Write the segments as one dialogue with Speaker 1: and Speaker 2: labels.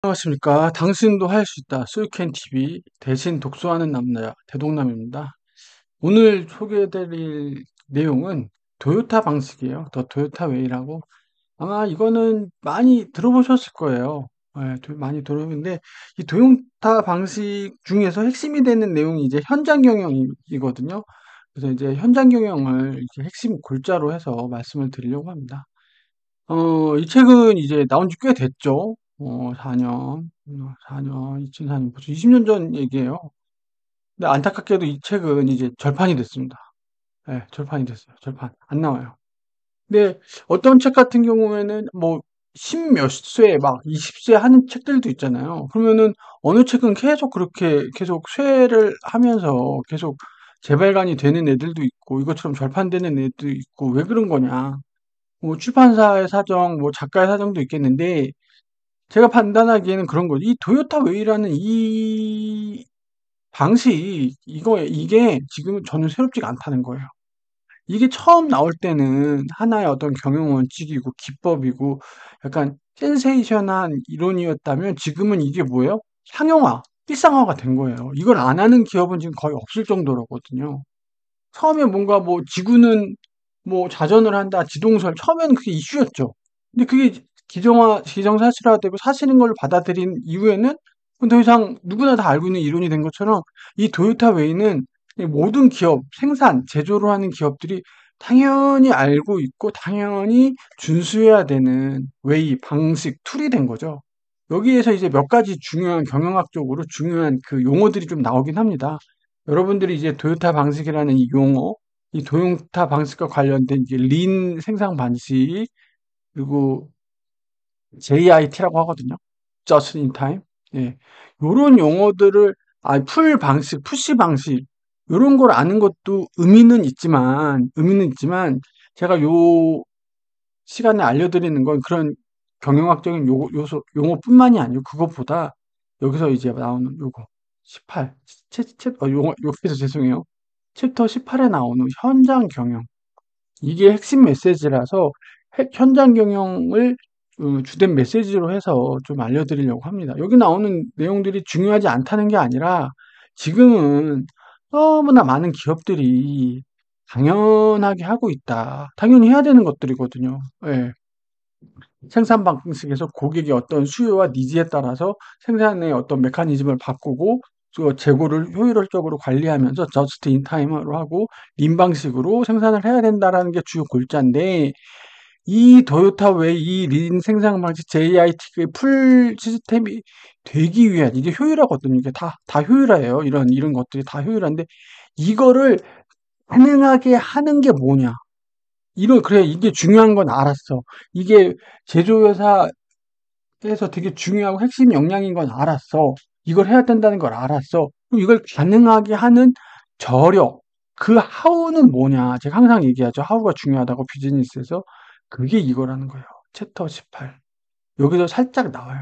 Speaker 1: 안녕하십니까. 당신도 할 수 있다. 수유캔 TV 대신 독서하는 남자 대동남입니다. 오늘 소개해드릴 내용은 도요타 방식이에요. 더 도요타 웨이라고. 아마 이거는 많이 들어보셨을 거예요. 예, 많이 들어보는데 이 도요타 방식 중에서 핵심이 되는 내용이 이제 현장 경영이거든요. 그래서 이제 현장 경영을 이렇게 핵심 골자로 해서 말씀을 드리려고 합니다. 이 책은 이제 나온 지 꽤 됐죠. 4년, 4년, 2004년, 벌써 20년 전 얘기예요. 근데 안타깝게도 이 책은 이제 절판이 됐습니다. 예, 절판이 됐어요. 절판. 안 나와요. 근데 어떤 책 같은 경우에는 뭐, 십몇 쇄, 막 20쇄 하는 책들도 있잖아요. 그러면은 어느 책은 계속 그렇게 계속 쇄를 하면서 계속 재발간이 되는 애들도 있고, 이것처럼 절판되는 애들도 있고, 왜 그런 거냐. 뭐 출판사의 사정, 뭐 작가의 사정도 있겠는데 제가 판단하기에는 그런 거죠. 이 도요타 웨이라는 이 방식 이게 지금 저는 새롭지가 않다는 거예요. 이게 처음 나올 때는 하나의 어떤 경영 원칙이고 기법이고 약간 센세이션한 이론이었다면 지금은 이게 뭐예요? 상용화, 일상화가 된 거예요. 이걸 안 하는 기업은 지금 거의 없을 정도로거든요. 처음에 뭔가 뭐 지구는 뭐 자전을 한다, 지동설 처음에는 그게 이슈였죠. 근데 그게 기정사실화되고 사실인 걸 받아들인 이후에는 더 이상 누구나 다 알고 있는 이론이 된 것처럼 이 도요타 웨이는 이 모든 기업, 생산, 제조를 하는 기업들이 당연히 알고 있고 당연히 준수해야 되는 웨이, 방식, 툴이 된 거죠. 여기에서 이제 몇 가지 중요한 경영학적으로 중요한 그 용어들이 좀 나오긴 합니다. 여러분들이 이제 도요타 방식이라는 이 용어, 이 도요타 방식과 관련된 이제 린 생산 방식, 그리고 JIT라고 하거든요. Just in time. 예. 요런 용어들을, 풀 방식, 푸시 방식, 요런 걸 아는 것도 의미는 있지만, 제가 요 시간에 알려드리는 건 그런 경영학적인 용어뿐만이 아니고, 그것보다 여기서 이제 나오는 요거, 18, 여기서 죄송해요. 챕터 18에 나오는 현장 경영. 이게 핵심 메시지라서 현장 경영을 주된 메시지로 해서 좀 알려드리려고 합니다. 여기 나오는 내용들이 중요하지 않다는 게 아니라 지금은 너무나 많은 기업들이 당연하게 하고 있다. 당연히 해야 되는 것들이거든요. 예. 생산 방식에서 고객의 어떤 수요와 니즈에 따라서 생산의 어떤 메커니즘을 바꾸고 또 재고를 효율적으로 관리하면서 저스트 인 타임으로 하고 린 방식으로 생산을 해야 된다라는 게 주요 골자인데 이 도요타 웨이 이 린 생산 방식 JIT의 풀 시스템이 되기 위한 이게 효율화거든요. 이게 다 효율화예요. 이런 것들이 다 효율화인데 이거를 가능하게 하는 게 뭐냐? 그래, 이게 중요한 건 알았어. 이게 제조회사에서 되게 중요하고 핵심 역량인 건 알았어. 이걸 해야 된다는 걸 알았어. 그럼 이걸 가능하게 하는 저력, 그 하우는 뭐냐. 제가 항상 얘기하죠. 하우가 중요하다고 비즈니스에서. 그게 이거라는 거예요. 챕터 18. 여기서 살짝 나와요.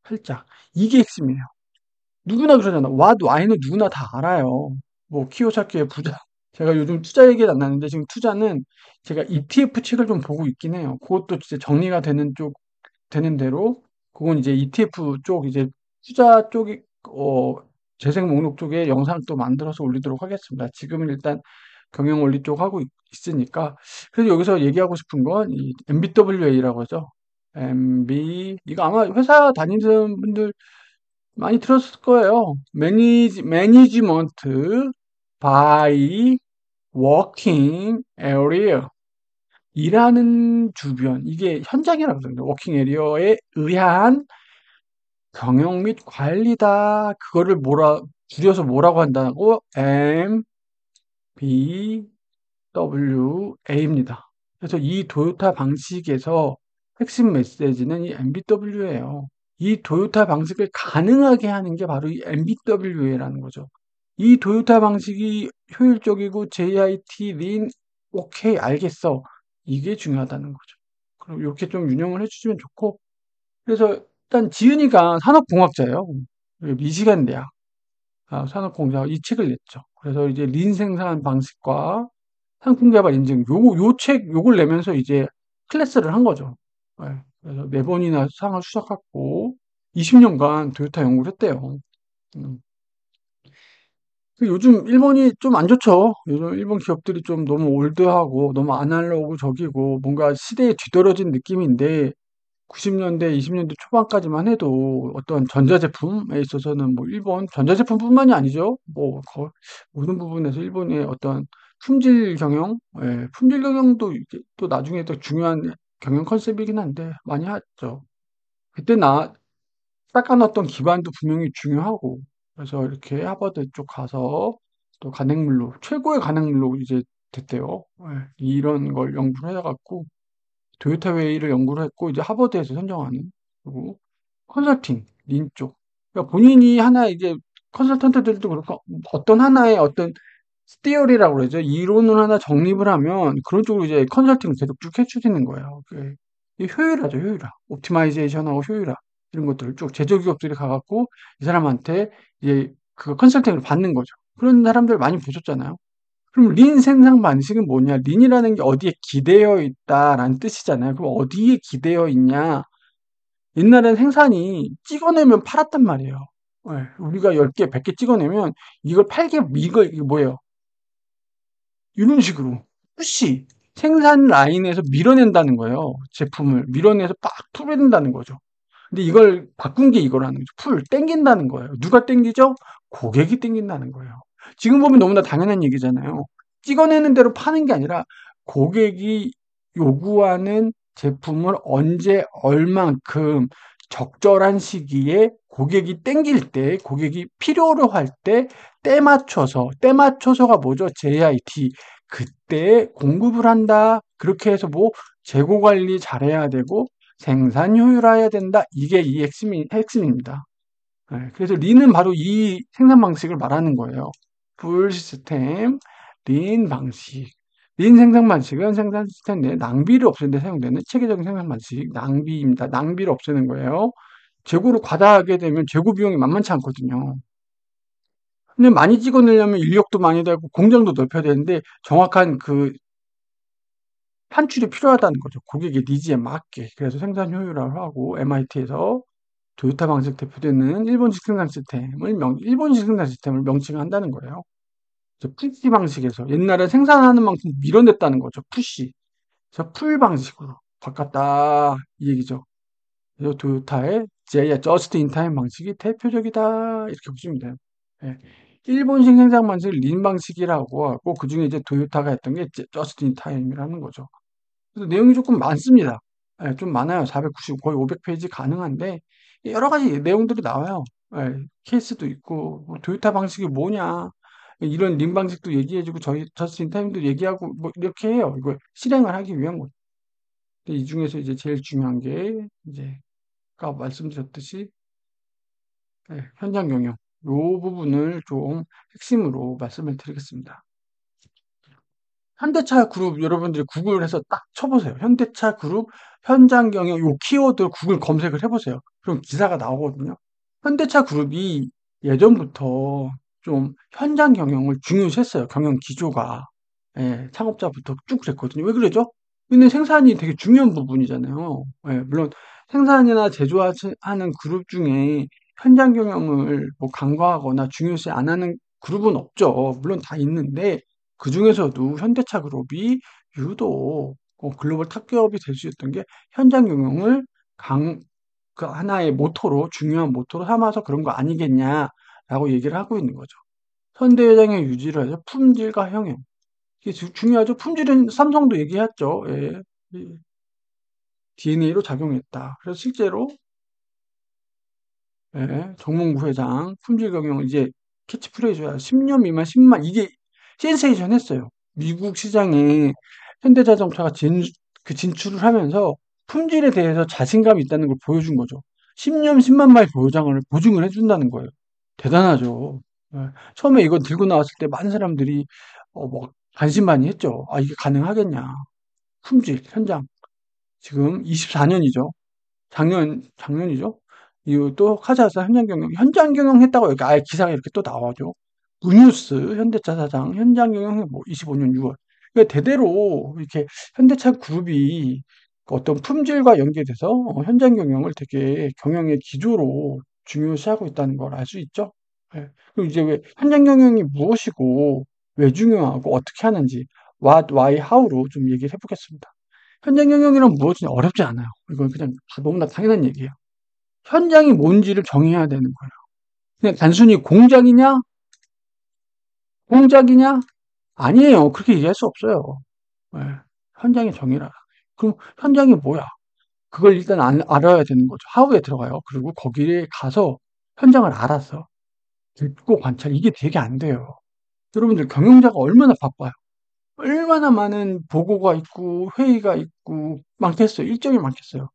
Speaker 1: 살짝. 이게 핵심이에요. 누구나 그러잖아. What, why는 누구나 다 알아요. 뭐 키오사키의 부자. 제가 요즘 투자 얘기는 안 나는데 지금 투자는 제가 ETF 책을 좀 보고 있긴 해요. 그것도 진짜 정리가 되는 대로 그건 이제 ETF 쪽 이제 투자 쪽이 재생 목록 쪽에 영상 또 만들어서 올리도록 하겠습니다. 지금은 일단 경영 원리 쪽 하고 있으니까. 그래서 여기서 얘기하고 싶은 건 이 MBWA라고 하죠. 이거 아마 회사 다니는 분들 많이 들었을 거예요. 매니지먼트 바이 워킹 에리어. 일하는 주변, 이게 현장이라고 그러는데, 워킹 에리어에 의한 경영 및 관리다. 그거를 줄여서 뭐라고 한다고? MBWA입니다. 그래서 이 도요타 방식에서 핵심 메시지는 이 MBW예요. 이 도요타 방식을 가능하게 하는 게 바로 이 MBWA라는 거죠. 이 도요타 방식이 효율적이고 JIT, 린, 오케이, 알겠어. 이게 중요하다는 거죠. 그럼 이렇게 좀 유념을 해주시면 좋고, 그래서 일단 지은이가 산업공학자예요. 미시간 대학 산업공학 이 책을 냈죠. 그래서 이제 린 생산 방식과 상품 개발 인증 요걸 내면서 이제 클래스를 한 거죠. 예, 그래서 네 번이나 상을 수상했고 20년간 토요타 연구를 했대요. 음. 요즘 일본이 좀 안 좋죠. 요즘 일본 기업들이 좀 너무 올드하고 너무 아날로그적이고 뭔가 시대에 뒤떨어진 느낌인데 90년대, 20년대 초반까지만 해도 어떤 전자제품에 있어서는 뭐 일본 전자제품뿐만이 아니죠. 뭐 모든 부분에서 일본의 어떤 품질 경영, 예, 품질 경영도 이게 또 나중에 또 중요한 경영 컨셉이긴 한데 많이 하죠. 그때 닦아놨던 기반도 분명히 중요하고 그래서 이렇게 하버드 쪽 가서 또 간행물로 최고의 간행물로 이제 됐대요. 예, 이런 걸 연구를 해갖고 토요타 웨이를 연구를 했고 이제 하버드에서 선정하는 그리고 컨설팅 린 쪽. 그러니까 본인이 하나 이제 컨설턴트들도 그렇고 어떤 하나의 어떤 스티어리라고 그러죠. 이론을 하나 정립을 하면 그런 쪽으로 이제 컨설팅을 계속 쭉 해주시는 거예요. 이게 효율화죠, 효율화. 옵티마이제이션하고 효율화. 이런 것들을 쭉 제조기업들이 가갖고 이 사람한테 이제 그 컨설팅을 받는 거죠. 그런 사람들 많이 보셨잖아요. 그럼 린 생산 방식은 뭐냐? 린이라는 게 어디에 기대어 있다라는 뜻이잖아요. 그럼 어디에 기대어 있냐? 옛날엔 생산이 찍어내면 팔았단 말이에요. 예, 우리가 10개, 100개 찍어내면 이걸 팔게, 이거 뭐예요? 이런 식으로 푸시 생산 라인에서 밀어낸다는 거예요. 제품을 밀어내서 빡 풀어낸다는 거죠. 근데 이걸 바꾼 게 이거라는 거죠. 땡긴다는 거예요. 누가 땡기죠? 고객이 땡긴다는 거예요. 지금 보면 너무나 당연한 얘기잖아요. 찍어내는 대로 파는 게 아니라 고객이 요구하는 제품을 언제 얼만큼 적절한 시기에 고객이 땡길 때, 고객이 필요로 할 때, 때 맞춰서가 뭐죠? JIT. 그때 공급을 한다. 그렇게 해서 뭐 재고 관리 잘해야 되고 생산 효율화해야 된다. 이게 이 핵심입니다. 예, 그래서 린은 바로 이 생산 방식을 말하는 거예요. 풀 시스템, 린 방식. 린 생산 방식은 생산 시스템 내 낭비를 없애는 데 사용되는 체계적인 생산 방식, 낭비입니다. 낭비를 없애는 거예요. 재고를 과다하게 되면 재고 비용이 만만치 않거든요. 근데 많이 찍어내려면 인력도 많이 들고 공장도 넓혀야 되는데 정확한 그 판출이 필요하다는 거죠. 고객의 니즈에 맞게. 그래서 생산 효율화를 하고 MIT에서 토요타 방식 대표되는 일본식 생산 시스템을 명칭한다는 거예요. 푸시 방식에서 옛날에 생산하는 만큼 밀어냈다는 거죠. 푸시. 그래서 풀 방식으로 바꿨다 이 얘기죠. 그래서 토요타의 저스트 인 타임 방식이 대표적이다 이렇게 보시면 돼요. 예. 일본식 생산 방식을 린 방식이라고 하고 그중에 이제 토요타가 했던 게 저스트 인 타임이라는 거죠. 그래서 내용이 조금 많습니다. 예, 좀 많아요. 490 거의 500페이지 가능한데 여러 가지 내용들이 나와요. 예, 케이스도 있고 뭐 토요타 방식이 뭐냐 이런 린 방식도 얘기해주고 저희 저스틴 타임도 얘기하고 뭐 이렇게 해요. 이거 실행을 하기 위한 거죠. 근데 이 중에서 이제 제일 중요한 게 이제 아까 말씀드렸듯이 현장 경영 요 부분을 좀 핵심으로 말씀을 드리겠습니다. 현대차 그룹 여러분들이 구글해서 딱 쳐보세요. 현대차 그룹 현장 경영 요 키워드 구글 검색을 해보세요. 그럼 기사가 나오거든요. 현대차 그룹이 예전부터 좀 현장 경영을 중요시했어요. 경영 기조가. 예, 창업자부터 쭉 그랬거든요. 왜 그러죠? 근데 생산이 되게 중요한 부분이잖아요. 예, 물론 생산이나 제조하는 그룹 중에 현장 경영을 뭐 간과하거나 중요시 안 하는 그룹은 없죠. 물론 다 있는데 그 중에서도 현대차 그룹이 유독 글로벌 탑 기업이 될 수 있었던 게 현장 경영을 그 하나의 모토로 중요한 모토로 삼아서 그런 거 아니겠냐라고 얘기를 하고 있는 거죠. 현대회장의 유지를 해서 품질과 형용. 이게 중요하죠. 품질은 삼성도 얘기했죠. 예. DNA로 작용했다. 그래서 실제로 예, 정몽구 회장 품질 경영 이제 캐치프레이즈야. 10년 미만 10만 이게 센세이션 했어요. 미국 시장에 현대자동차가 진출을 하면서 품질에 대해서 자신감이 있다는 걸 보여준 거죠. 10년 10만 마일 보증을 해준다는 거예요. 대단하죠. 예. 처음에 이거 들고 나왔을 때 많은 사람들이 뭐 반신반의했죠. 아 이게 가능하겠냐? 품질 현장 지금 24년이죠. 작년이죠. 이거 또 카자흐스탄 현장 경영했다고 여기 아예 기사가 이렇게 또 나와죠. 무뉴스 현대차 사장 현장 경영 뭐 25년 6월. 그러니까 대대로 이렇게 현대차 그룹이 어떤 품질과 연계돼서 현장 경영을 되게 경영의 기조로 중요시하고 있다는 걸 알 수 있죠. 예. 그리고 이제 왜 현장 경영이 무엇이고 왜 중요하고 어떻게 하는지 what, why, how로 좀 얘기를 해보겠습니다. 현장 경영이란 무엇이냐 어렵지 않아요. 이건 그냥 너무나 당연한 얘기예요. 현장이 뭔지를 정해야 되는 거예요. 그냥 단순히 공장이냐 공작이냐 아니에요. 그렇게 얘기할 수 없어요. 예. 현장의 정의라. 그럼 현장이 뭐야? 그걸 일단 알아야 되는 거죠. 하우에 들어가요. 그리고 거기에 가서 현장을 알아서 듣고 관찰. 이게 되게 안 돼요. 여러분들 경영자가 얼마나 바빠요. 얼마나 많은 보고가 있고 회의가 있고 많겠어요. 일정이 많겠어요.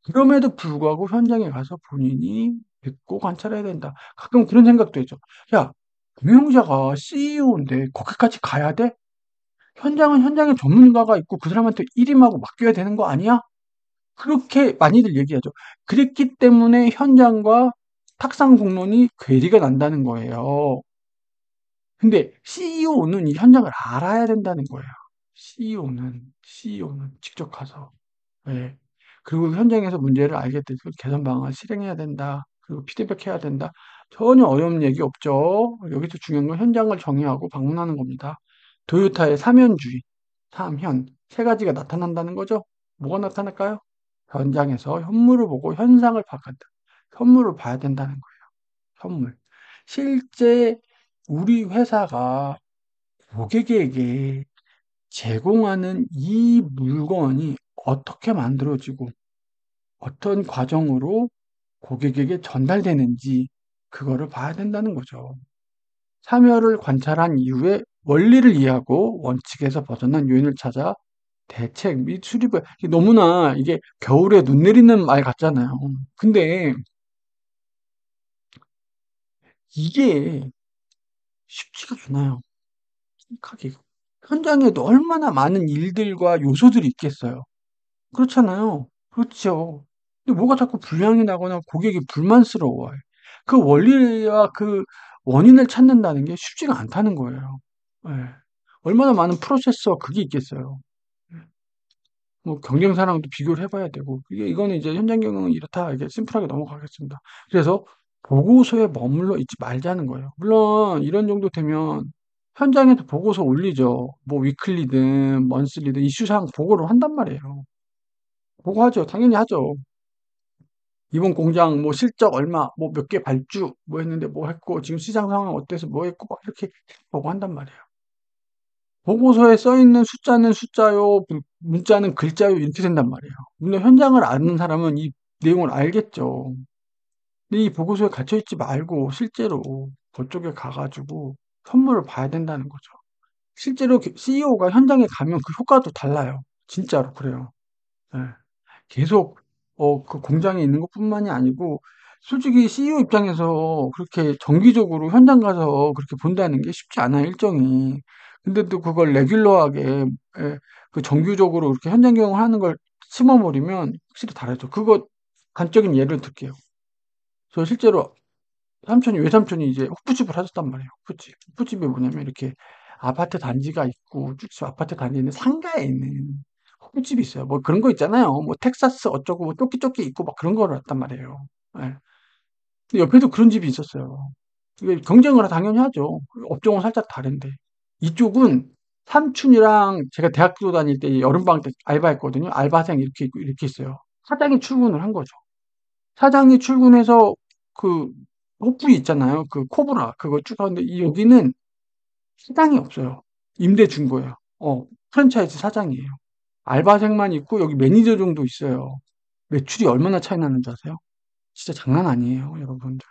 Speaker 1: 그럼에도 불구하고 현장에 가서 본인이 듣고 관찰해야 된다. 가끔 그런 생각도 했죠. 야, 경영자가 CEO인데 거기까지 가야 돼? 현장은 현장에 전문가가 있고 그 사람한테 일임하고 맡겨야 되는 거 아니야? 그렇게 많이들 얘기하죠. 그랬기 때문에 현장과 탁상 공론이 괴리가 난다는 거예요. 근데 CEO는 이 현장을 알아야 된다는 거예요. CEO는 직접 가서. 예. 그리고 현장에서 문제를 알게 되고 개선 방안을 실행해야 된다. 그리고 피드백해야 된다. 전혀 어려운 얘기 없죠. 여기서 중요한 건 현장을 정의하고 방문하는 겁니다. 도요타의 삼현주의, 삼현, 세 가지가 나타난다는 거죠. 뭐가 나타날까요? 현장에서 현물을 보고 현상을 파악한다. 현물을 봐야 된다는 거예요. 현물. 실제 우리 회사가 고객에게 제공하는 이 물건이 어떻게 만들어지고 어떤 과정으로 고객에게 전달되는지 그거를 봐야 된다는 거죠. 참여를 관찰한 이후에 원리를 이해하고 원칙에서 벗어난 요인을 찾아 대책 및 수립을 너무나 이게 겨울에 눈 내리는 말 같잖아요. 근데 이게 쉽지가 않아요. 생각하기. 현장에도 얼마나 많은 일들과 요소들이 있겠어요. 그렇잖아요. 그렇죠. 근데 뭐가 자꾸 불량이 나거나 고객이 불만스러워해. 그 원리와 그 원인을 찾는다는 게 쉽지가 않다는 거예요. 예. 얼마나 많은 프로세스와 그게 있겠어요. 뭐 경쟁사랑도 비교를 해봐야 되고 이거는 이제 현장 경영은 이렇다 이게 심플하게 넘어가겠습니다. 그래서 보고서에 머물러 있지 말자는 거예요. 물론 이런 정도 되면 현장에서 보고서 올리죠. 뭐 위클리든 먼슬리든 이슈사항 보고를 한단 말이에요. 보고하죠. 당연히 하죠. 이번 공장 뭐 실적 얼마, 뭐 몇 개 발주, 뭐 했는데 뭐 했고, 지금 시장 상황 어때서 뭐 했고, 막 이렇게 보고한단 말이에요. 보고서에 써 있는 숫자는 숫자요, 문자는 글자요, 이렇게 된단 말이에요. 물론 현장을 아는 사람은 이 내용을 알겠죠. 근데 이 보고서에 갇혀있지 말고 실제로 그쪽에 가가지고 선물을 봐야 된다는 거죠. 실제로 CEO가 현장에 가면 그 효과도 달라요. 진짜로 그래요. 예. 계속 그 공장에 있는 것뿐만이 아니고 솔직히 CEO 입장에서 그렇게 정기적으로 현장 가서 그렇게 본다는 게 쉽지 않아요, 일정이. 근데 또 그걸 레귤러하게 예, 그 정규적으로 그렇게 현장 경영을 하는 걸 심어버리면 확실히 다르죠. 그거 단적인 예를 들게요. 저 실제로 외삼촌이 이제 호프집을 하셨단 말이에요. 호프집. 호프집이 뭐냐면 이렇게 아파트 단지가 있고 쭉 아파트 단지는 상가에 있는 호프집이 있어요. 뭐 그런 거 있잖아요. 뭐 텍사스 어쩌고 뭐 쫓기 있고 막 그런 거를 했단 말이에요. 예. 근데 옆에도 그런 집이 있었어요. 이게 경쟁을 당연히 하죠. 업종은 살짝 다른데. 이쪽은 삼촌이랑 제가 대학교 다닐 때 여름방학 때 알바했거든요. 알바생 이렇게 있고 이렇게 있어요. 사장이 출근을 한 거죠. 사장이 출근해서 그 호프리 있잖아요. 그 코브라 그거 쭉 하는데 여기는 사장이 없어요. 임대 준 거예요. 프랜차이즈 사장이에요. 알바생만 있고 여기 매니저 정도 있어요. 매출이 얼마나 차이 나는 줄 아세요? 진짜 장난 아니에요, 여러분들.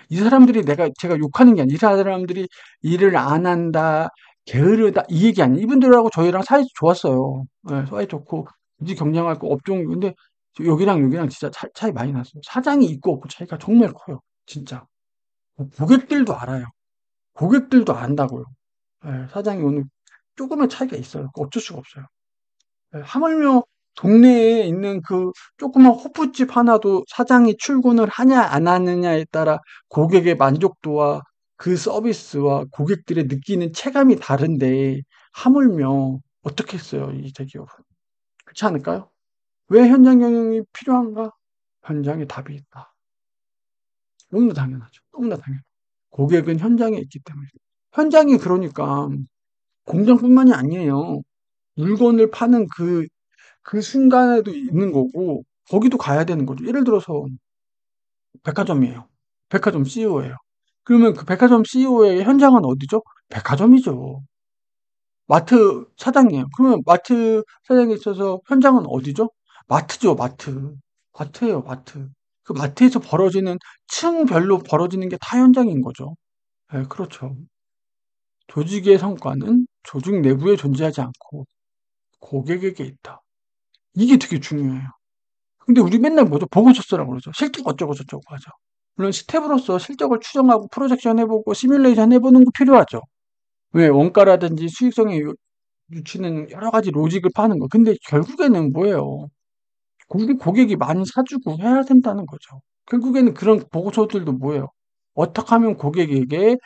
Speaker 1: 이 사람들이 제가 욕하는 게 아니라 이 사람들이 일을 안 한다, 게으르다 이 얘기 아니에요. 이분들하고 저희랑 사이 좋았어요. 예, 사이 좋고 굳이 경쟁할 거 업종 근데 여기랑 진짜 차이 많이 났어요. 사장이 있고 없고 차이가 정말 커요. 진짜. 고객들도 알아요. 고객들도 안다고요. 예, 사장이 오늘 조금의 차이가 있어요. 어쩔 수가 없어요. 예, 하물며 동네에 있는 그 조그만 호프집 하나도 사장이 출근을 하냐 안 하느냐에 따라 고객의 만족도와 그 서비스와 고객들의 느끼는 체감이 다른데 하물며 어떻게 했어요, 이 대기업은. 그렇지 않을까요? 왜 현장 경영이 필요한가? 현장에 답이 있다. 너무나 당연하죠. 너무나 당연. 고객은 현장에 있기 때문에. 현장이 그러니까 공장뿐만이 아니에요. 물건을 파는 그 순간에도 있는 거고, 거기도 가야 되는 거죠. 예를 들어서 백화점이에요. 백화점 CEO예요. 그러면 그 백화점 CEO의 현장은 어디죠? 백화점이죠. 마트 사장이에요. 그러면 마트 사장에 있어서 현장은 어디죠? 마트죠, 마트. 마트예요, 마트. 그 마트에서 벌어지는 층별로 벌어지는 게 다 현장인 거죠. 네, 그렇죠. 조직의 성과는 조직 내부에 존재하지 않고 고객에게 있다. 이게 되게 중요해요. 근데 우리 맨날 뭐죠? 보고서 쓰라고 그러죠. 실적 어쩌고 저쩌고 하죠. 물론 스텝으로서 실적을 추정하고 프로젝션 해보고 시뮬레이션 해보는 거 필요하죠. 왜? 원가라든지 수익성에 미치는 여러 가지 로직을 파는 거. 근데 결국에는 뭐예요? 우리 고객이 많이 사주고 해야 된다는 거죠. 결국에는 그런 보고서들도 뭐예요? 어떻게 하면 고객에게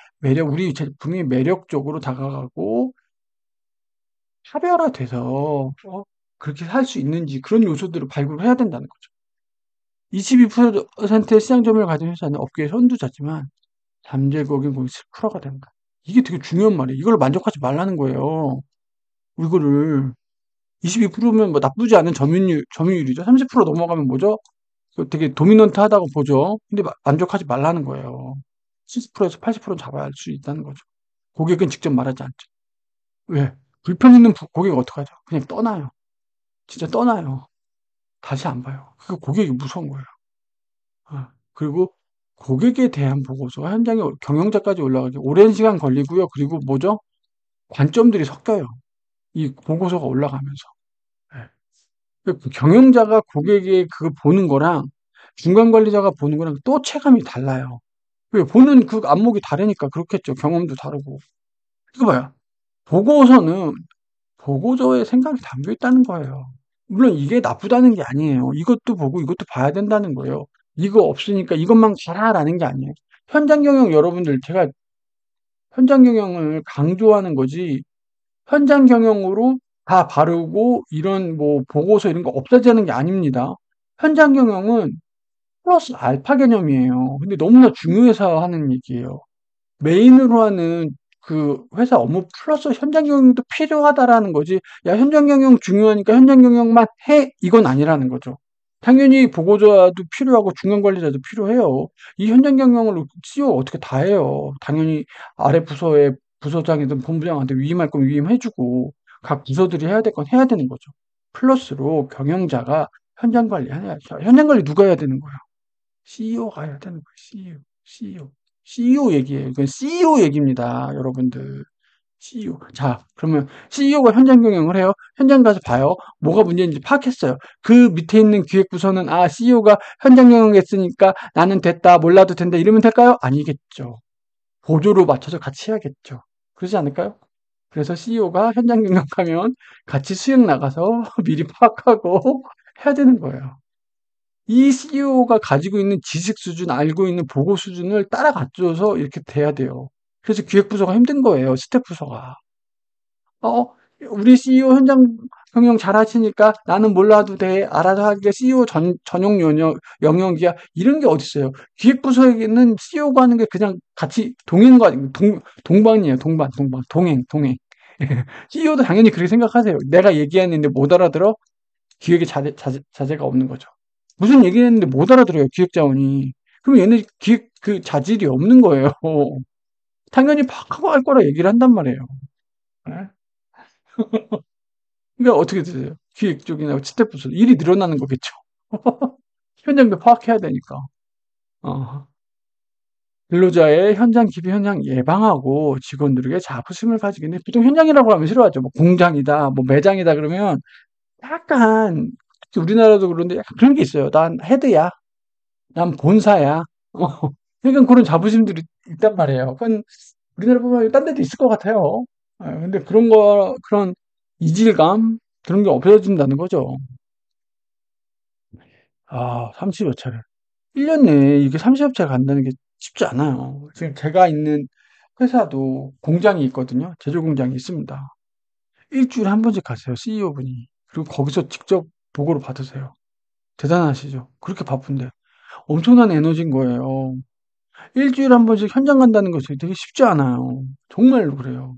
Speaker 1: 우리 제품이 매력적으로 다가가고 차별화돼서 그렇게 살 수 있는지 그런 요소들을 발굴해야 된다는 거죠. 22%의 시장 점유율을 가진 회사는 업계의 선두자지만 잠재 고객 거의 10%가 된다. 이게 되게 중요한 말이에요. 이걸 만족하지 말라는 거예요. 이거를 22%면 뭐 나쁘지 않은 점유율이죠. 30% 넘어가면 뭐죠? 되게 도미넌트하다고 보죠. 근데 만족하지 말라는 거예요. 70%에서 80%는 잡아야 할 수 있다는 거죠. 고객은 직접 말하지 않죠. 왜? 불평 있는 고객 어떡하죠? 그냥 떠나요. 진짜 떠나요. 다시 안 봐요. 그 고객이 무서운 거예요. 그리고 고객에 대한 보고서 현장에 경영자까지 올라가기 오랜 시간 걸리고요. 그리고 뭐죠? 관점들이 섞여요. 이 보고서가 올라가면서. 예. 그 경영자가 고객의 그거 보는 거랑 중간 관리자가 보는 거랑 또 체감이 달라요. 왜? 보는 그 안목이 다르니까 그렇겠죠. 경험도 다르고. 이거 봐요. 보고서는 보고서에 생각이 담겨 있다는 거예요. 물론 이게 나쁘다는 게 아니에요. 이것도 보고 이것도 봐야 된다는 거예요. 이거 없으니까 이것만 가라라는 게 아니에요. 현장 경영 여러분들 제가 현장 경영을 강조하는 거지 현장 경영으로 다 바르고 이런 뭐 보고서 이런 거 없어지는 게 아닙니다. 현장 경영은 플러스 알파 개념이에요. 근데 너무나 중요해서 하는 얘기예요. 메인으로 하는 그 회사 업무 플러스 현장 경영도 필요하다라는 거지. 야, 현장 경영 중요하니까 현장 경영만 해. 이건 아니라는 거죠. 당연히 보고자도 필요하고 중간 관리자도 필요해요. 이 현장 경영을 CEO 어떻게 다 해요. 당연히 아래 부서에 부서장이든 본부장한테 위임할 건 위임해주고 각 부서들이 해야 될 건 해야 되는 거죠. 플러스로 경영자가 현장 관리 해야죠. 현장 관리 누가 해야 되는 거예요? CEO가 해야 되는 거예요. CEO, CEO. CEO 얘기예요. 이건 CEO 얘기입니다, 여러분들. CEO. 자, 그러면 CEO가 현장 경영을 해요. 현장 가서 봐요. 뭐가 문제인지 파악했어요. 그 밑에 있는 기획부서는 CEO가 현장 경영했으니까 나는 됐다, 몰라도 된다 이러면 될까요? 아니겠죠. 보조로 맞춰서 같이 해야겠죠. 그러지 않을까요? 그래서 CEO가 현장 경영하면 같이 수행 나가서 미리 파악하고 해야 되는 거예요. 이 CEO가 가지고 있는 지식 수준, 알고 있는 보고 수준을 따라가줘서 이렇게 돼야 돼요. 그래서 기획부서가 힘든 거예요, 스텝 부서가. 어, 우리 CEO 현장 경영 잘하시니까 나는 몰라도 돼. 알아서 하기가 CEO 전용 영역이야. 이런 게 어딨어요. 기획부서에게는 CEO가 하는 게 그냥 같이 동반이에요. 동행. CEO도 당연히 그렇게 생각하세요. 내가 얘기했는데 못 알아들어? 기획에 자제가 없는 거죠. 무슨 얘기를 했는데 못 알아들어요, 기획자원이. 그럼 얘네 기획 그 자질이 없는 거예요. 당연히 팍하고 할 거라 얘기를 한단 말이에요. 예? 그러니까 어떻게 되세요? 기획 쪽이나 스태프 쪽 일이 늘어나는 거겠죠. 현장도 파악해야 되니까. 어. 근로자의 현장 기피 현장 예방하고 직원들에게 자부심을 가지게 돼. 보통 현장이라고 하면 싫어하죠. 뭐 공장이다, 뭐 매장이다 그러면 약간 특히 우리나라도 그런데 약간 그런 게 있어요. 난 헤드야. 난 본사야. 그러니까 그런 자부심들이 있단 말이에요. 그건 우리나라 보면 딴 데도 있을 것 같아요. 근데 그런 이질감, 그런 게 없어진다는 거죠. 30여 차례. 1년 내에 이게 30여 차례 간다는 게 쉽지 않아요. 지금 제가 있는 회사도 공장이 있거든요. 제조 공장이 있습니다. 일주일에 한 번씩 가세요, CEO 분이. 그리고 거기서 직접 보고를 받으세요. 대단하시죠? 그렇게 바쁜데. 엄청난 에너지인 거예요. 일주일에 한 번씩 현장 간다는 것이 되게 쉽지 않아요. 정말로 그래요.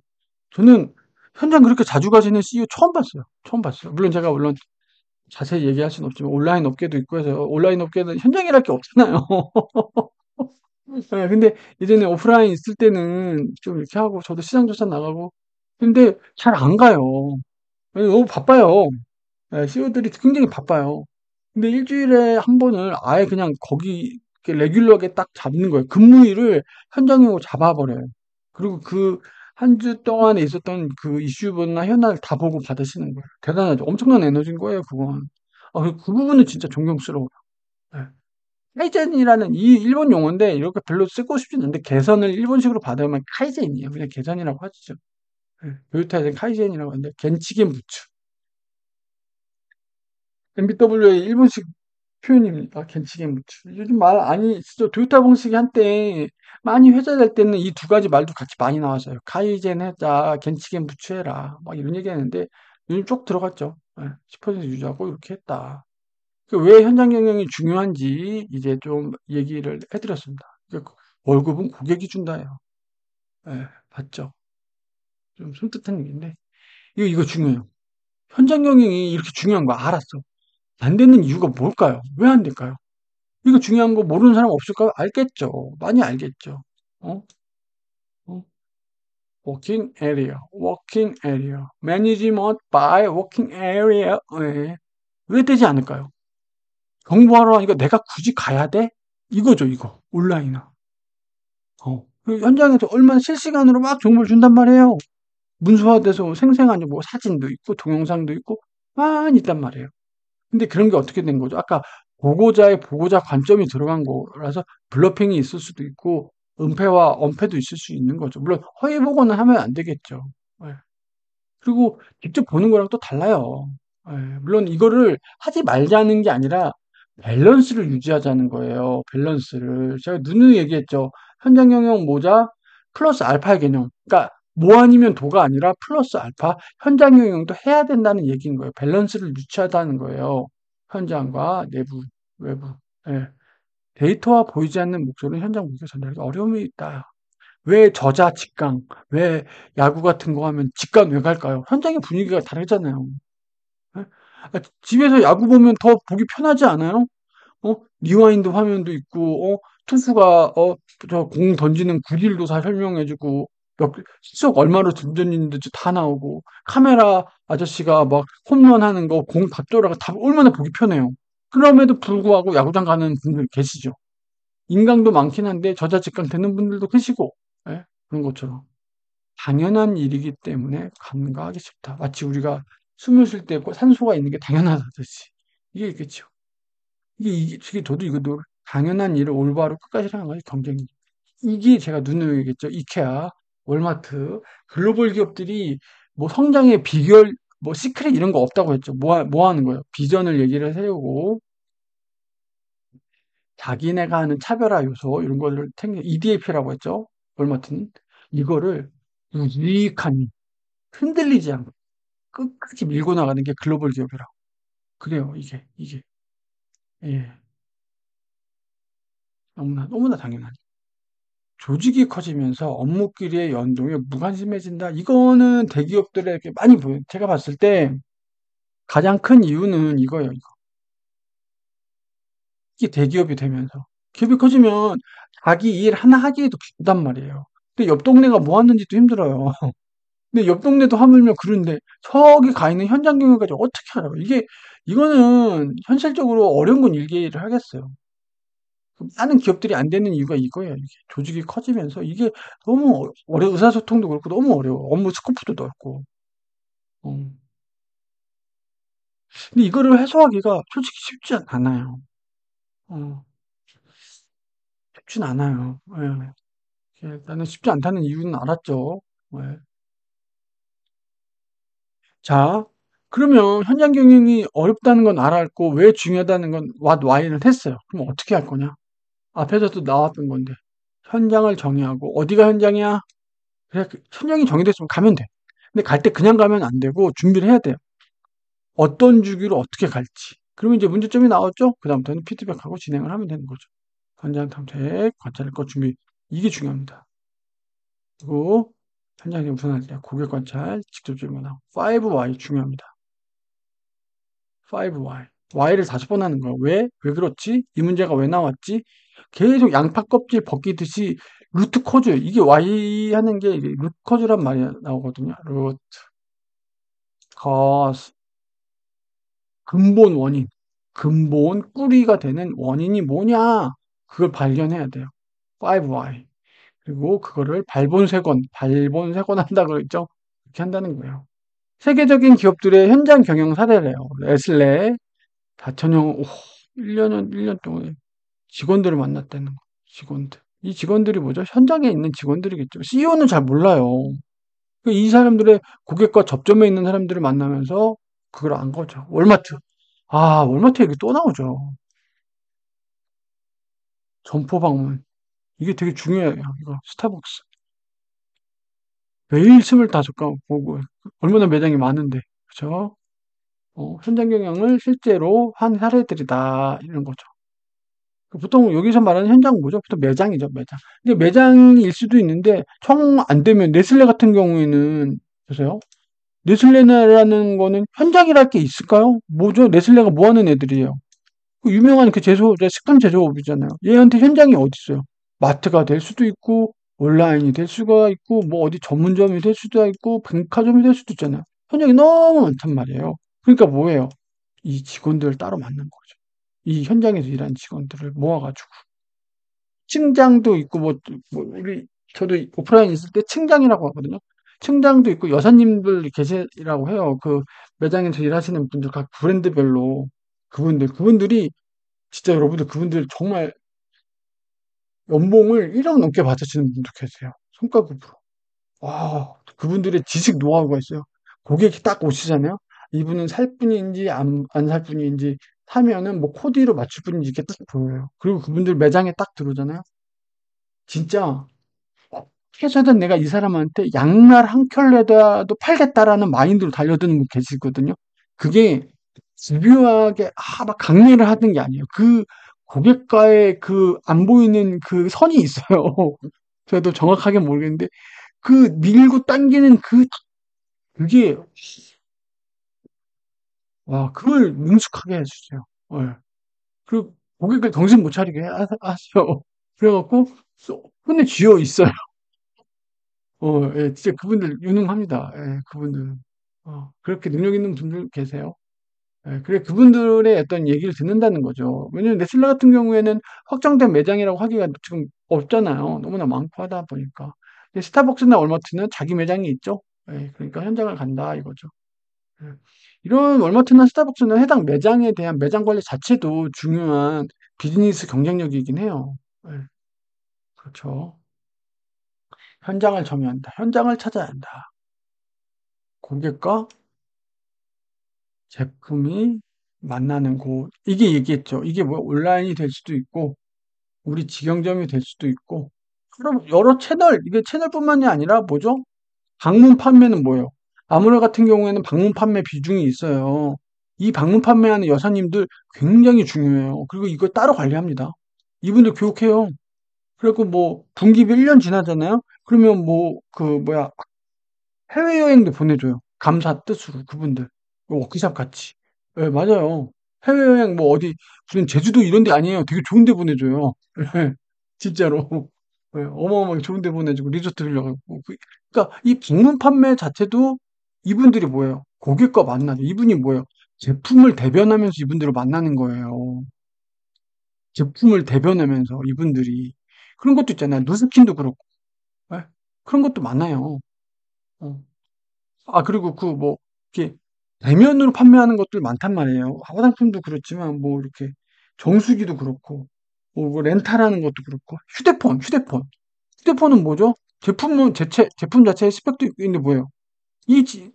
Speaker 1: 저는 현장 그렇게 자주 가시는 CEO 처음 봤어요. 처음 봤어요. 물론 자세히 얘기할 수는 없지만 온라인 업계도 있고 해서 온라인 업계는 현장이랄 게 없잖아요. 예, 근데 예전에 오프라인 있을 때는 좀 이렇게 하고 저도 시장 조사 나가고 근데 잘 안 가요. 너무 바빠요. 예, CEO들이 굉장히 바빠요. 근데 일주일에 한 번을 아예 그냥 거기 이렇게 레귤러하게 딱 잡는 거예요. 근무일을 현장용으로 잡아버려요. 그리고 그 한 주 동안에 있었던 그 이슈나 현안을 다 보고 받으시는 거예요. 대단하죠. 엄청난 에너지인 거예요, 그건. 그 부분은 진짜 존경스러워요. 예. 카이젠이라는 이 일본 용어인데 이렇게 별로 쓰고 싶진 않은데 개선을 일본식으로 받으면 카이젠이에요. 그냥 개선이라고 하죠. 예. 토요타에서는 카이젠이라고 하는데 겐치겐 부츠. MBW의 일본식 표현입니다. 겐치겐 부츠. 요즘 말 아니 쓰죠. 토요타 방식이 한때 많이 회자될 때는 이 두 가지 말도 같이 많이 나왔어요. 카이젠 해자, 겐치겐 부츠 해라. 막 이런 얘기 하는데 요즘 쭉 들어갔죠. 예. 10% 유지하고 이렇게 했다. 왜 현장 경영이 중요한지 이제 좀 얘기를 해드렸습니다. 월급은 고객이 준다예요. 예, 봤죠? 좀 섬뜩한 얘기인데 이거 중요해요. 현장 경영이 이렇게 중요한 거 알았어. 안 되는 이유가 뭘까요? 왜 안 될까요? 이거 중요한 거 모르는 사람 없을까요? 알겠죠. 많이 알겠죠. 어? 어? working area, working area, management by working area. 예. 왜 되지 않을까요? 공부하러 하니까 내가 굳이 가야 돼? 이거죠, 이거. 온라인은. 그 현장에서 얼마나 실시간으로 막 정보를 준단 말이에요. 문서화돼서 생생한 뭐 사진도 있고 동영상도 있고 많이 있단 말이에요. 근데 그런 게 어떻게 된 거죠? 아까 보고자의 보고자 관점이 들어간 거라서 블러핑이 있을 수도 있고 은폐와 엄폐도 있을 수 있는 거죠. 물론 허위 보고는 하면 안 되겠죠. 예. 그리고 직접 보는 거랑 또 달라요. 예, 물론 이거를 하지 말자는 게 아니라 밸런스를 유지하자는 거예요. 밸런스를. 제가 누누이 얘기했죠. 현장 경영 모자 플러스 알파의 개념. 그러니까 뭐 아니면 도가 아니라 플러스 알파 현장 경영도 해야 된다는 얘기인 거예요. 밸런스를 유지하자는 거예요. 현장과 내부, 외부. 예. 데이터와 보이지 않는 목소리는 현장 분위기 전달하기 어려움이 있다. 왜 저자 직강, 왜 야구 같은 거 하면 직관 왜 갈까요? 현장의 분위기가 다르잖아요. 예? 집에서 야구 보면 더 보기 편하지 않아요? 리와인드 화면도 있고, 투수가, 저 공 던지는 구질도 다 설명해주고, 시속 얼마로 던졌는지 다 나오고, 카메라 아저씨가 막 홈런 하는 거, 공 각도라가 다 얼마나 보기 편해요. 그럼에도 불구하고 야구장 가는 분들 계시죠. 인강도 많긴 한데 저자직강 되는 분들도 계시고, 예? 그런 것처럼. 당연한 일이기 때문에 간과하기 쉽다. 마치 우리가 숨을 쉴 때 산소가 있는 게 당연하듯이. 이게 있겠죠. 이게 저도 이거 당연한 일을 올바로 끝까지 하는 거지, 경쟁이. 이게 제가 눈으로 얘기했죠. 이케아, 월마트, 글로벌 기업들이 뭐 성장의 비결, 뭐 시크릿 이런 거 없다고 했죠. 뭐 하는 거예요? 비전을 얘기를 세우고, 자기네가 하는 차별화 요소, 이런 거를 EDAP라고 했죠. 월마트는. 이거를 유익한, 흔들리지 않고 끝까지 밀고 나가는 게 글로벌 기업이라고. 그래요, 이게. 예, 너무나 당연하죠. 조직이 커지면서 업무끼리의 연동이 무관심해진다. 이거는 대기업들에게 많이 보여요. 제가 봤을 때 가장 큰 이유는 이거예요. 이게 대기업이 되면서. 기업이 커지면 자기 일 하나 하기에도 바쁘단 말이에요. 근데 옆 동네가 뭐 하는지도 힘들어요. 근데 옆 동네도 하물며 그런데 저기 가 있는 현장 경영까지 어떻게 알아요? 이거는 현실적으로 어려운 건 일개를 하겠어요. 많은 기업들이 안 되는 이유가 이거예요. 이게 조직이 커지면서 이게 너무 의사소통도 그렇고 너무 어려워. 업무 스코프도 넓고. 어. 근데 이거를 해소하기가 솔직히 쉽지 않아요. 어, 쉽진 않아요. 예. 나는 쉽지 않다는 이유는 알았죠. 예. 자, 그러면 현장 경영이 어렵다는 건 알았고 왜 중요하다는 건 Why를 했어요. 그럼 어떻게 할 거냐? 앞에서도 나왔던 건데 현장을 정의하고 어디가 현장이야? 그래, 현장이 정의됐으면 가면 돼. 근데 갈 때 그냥 가면 안 되고 준비를 해야 돼요. 어떤 주기로 어떻게 갈지. 그러면 이제 문제점이 나왔죠? 그다음부터는 피드백하고 진행을 하면 되는 거죠. 현장 탐색, 관찰할 것 준비. 이게 중요합니다. 그리고 현장에 우선할 때 고객 관찰, 직접 질문하고 5Y 중요합니다. 5Y. Y를 5번 하는 거야. 왜? 왜 그렇지? 이 문제가 왜 나왔지? 계속 양파 껍질 벗기듯이 루트 코즈. 이게 Y 하는 게 루트 코즈란 말이 나오거든요. 루트 코즈. 근본 원인. 근본 뿌리가 되는 원인이 뭐냐? 그걸 발견해야 돼요. 5Y. 그리고 그거를 발본색원 한다 그랬죠? 그렇게 한다는 거예요. 세계적인 기업들의 현장 경영 사례래요. 네슬레, 다천형, 1년 동안 직원들을 만났다는 거. 직원들. 이 직원들이 뭐죠? 현장에 있는 직원들이겠죠. CEO는 잘 몰라요. 이 사람들의 고객과 접점에 있는 사람들을 만나면서 그걸 안 거죠. 월마트. 아, 월마트 얘기 또 나오죠. 점포 방문. 이게 되게 중요해요. 이거 스타벅스. 매일 25건 보고 얼마나 매장이 많은데. 그죠? 현장 경영을 실제로 한 사례들이다. 이런 거죠. 보통 여기서 말하는 현장은 뭐죠? 보통 매장이죠, 매장. 근데 매장일 수도 있는데, 청 안 되면, 네슬레 같은 경우에는, 보세요. 네슬레라는 거는 현장이랄 게 있을까요? 뭐죠? 네슬레가 뭐 하는 애들이에요? 그 유명한 그 식품 제조업이잖아요. 얘한테 현장이 어디 있어요? 마트가 될 수도 있고, 온라인이 될 수가 있고, 뭐 어디 전문점이 될 수도 있고, 백화점이 될 수도 있잖아요. 현장이 너무 많단 말이에요. 그러니까 뭐예요? 이 직원들을 따로 만난 거죠. 이 현장에서 일하는 직원들을 모아가지고. 층장도 있고, 저도 오프라인 있을 때 층장이라고 하거든요. 층장도 있고, 여사님들 계시라고 해요. 그 매장에서 일하시는 분들, 각 브랜드별로. 그분들이, 진짜 여러분들, 그분들 정말 연봉을 1억 넘게 받으시는 분도 계세요. 손가락으로. 와, 그분들의 지식 노하우가 있어요. 고객이 딱 오시잖아요. 이분은 살 분인지 안 살 분인지 사면은 뭐 코디로 맞출 분인지 이렇게 딱 보여요. 그리고 그분들 매장에 딱 들어오잖아요. 진짜 어떻게 해서든 내가 이 사람한테 양말 한 켤레라도 팔겠다라는 마인드로 달려드는 분 계시거든요. 그게 집요하게 막 강매를 하는 게 아니에요. 그 고객과의 그 안 보이는 그 선이 있어요. 저도 정확하게 모르겠는데 그 밀고 당기는 그게 와 그걸 능숙하게 해주세요. 예. 그 고객을 정신 못 차리게 하세요. 그래갖고 손에 쥐어 있어요. 예, 진짜 그분들 유능합니다. 예, 그분들. 그렇게 능력 있는 분들 계세요. 예, 그래, 그분들의 어떤 얘기를 듣는다는 거죠. 왜냐면 네슬레 같은 경우에는 확정된 매장이라고 하기가 지금 없잖아요. 너무나 많고 하다 보니까. 근데 스타벅스나 월마트는 자기 매장이 있죠. 예, 그러니까 현장을 간다 이거죠. 예. 이런 월마트나 스타벅스는 해당 매장에 대한 매장 관리 자체도 중요한 비즈니스 경쟁력이긴 해요. 예, 그렇죠. 현장을 점유한다. 현장을 찾아야 한다. 고객과 제품이 만나는 곳. 이게 얘기했죠. 이게 뭐 온라인이 될 수도 있고, 우리 직영점이 될 수도 있고, 그럼 여러 채널, 이게 채널뿐만이 아니라 뭐죠? 방문 판매는 뭐예요? 아무래 같은 경우에는 방문 판매 비중이 있어요. 이 방문 판매하는 여사님들 굉장히 중요해요. 그리고 이걸 따로 관리합니다. 이분들 교육해요. 그리고 뭐 분기비 1년 지나잖아요. 그러면 뭐 그 뭐야 해외여행도 보내줘요. 감사 뜻으로 그분들. 워크샵 같이. 예, 맞아요. 해외여행 뭐 어디 무슨 제주도 이런 데 아니에요. 되게 좋은 데 보내줘요. 예, 진짜로. 예, 어마어마하게 좋은 데 보내주고 리조트 빌려가고. 그러니까 이 방문 판매 자체도 이분들이 뭐예요? 고객과 만나죠. 이분이 뭐예요? 제품을 대변하면서 이분들을 만나는 거예요. 제품을 대변하면서 이분들이. 그런 것도 있잖아요. 누스킨도 그렇고. 예? 그런 것도 많아요. 어. 그리고 이렇게 대면으로 판매하는 것들 많단 말이에요. 화장품도 그렇지만, 뭐, 이렇게, 정수기도 그렇고, 뭐 렌탈하는 것도 그렇고, 휴대폰은 뭐죠? 제품 자체의 스펙도 있는데 뭐예요? 이, 지-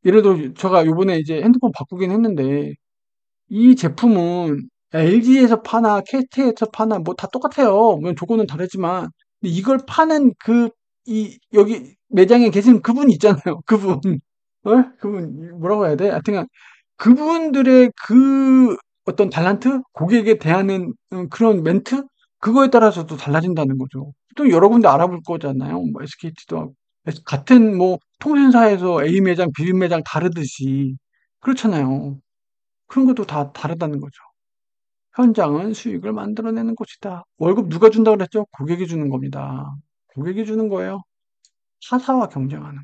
Speaker 1: 예를 들어, 제가 요번에 이제 핸드폰 바꾸긴 했는데, 이 제품은 LG에서 파나, KT에서 파나, 뭐 다 똑같아요. 물론 조건은 다르지만, 근데 이걸 파는 여기 매장에 계신 그분 있잖아요. 그분. 그분, 뭐라고 해야 돼? 하여튼, 그분들의 그 어떤 달란트? 고객에 대하는 그런 멘트? 그거에 따라서도 달라진다는 거죠. 또 여러 군데 알아볼 거잖아요. 뭐 SKT도 하고. 같은 뭐 통신사에서 A 매장, B 매장 다르듯이. 그렇잖아요. 그런 것도 다 다르다는 거죠. 현장은 수익을 만들어내는 곳이다. 월급 누가 준다고 그랬죠? 고객이 주는 겁니다. 고객이 주는 거예요. 타사와 경쟁하는.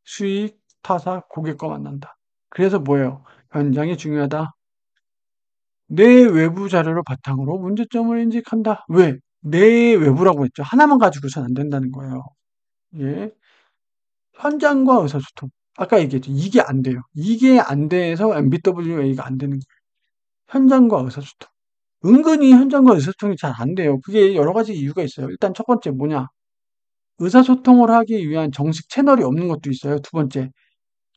Speaker 1: 수익, 타사, 고객과 만난다. 그래서 뭐예요? 현장이 중요하다. 내 외부 자료를 바탕으로 문제점을 인식한다. 왜? 내 외부라고 했죠. 하나만 가지고선 안 된다는 거예요. 예. 현장과 의사소통. 아까 얘기했죠. 이게 안 돼요. 이게 안 돼서 MBWA가 안 되는 거예요. 현장과 의사소통. 은근히 현장과 의사소통이 잘 안 돼요. 그게 여러 가지 이유가 있어요. 일단 첫 번째 뭐냐? 의사소통을 하기 위한 정식 채널이 없는 것도 있어요. 두 번째,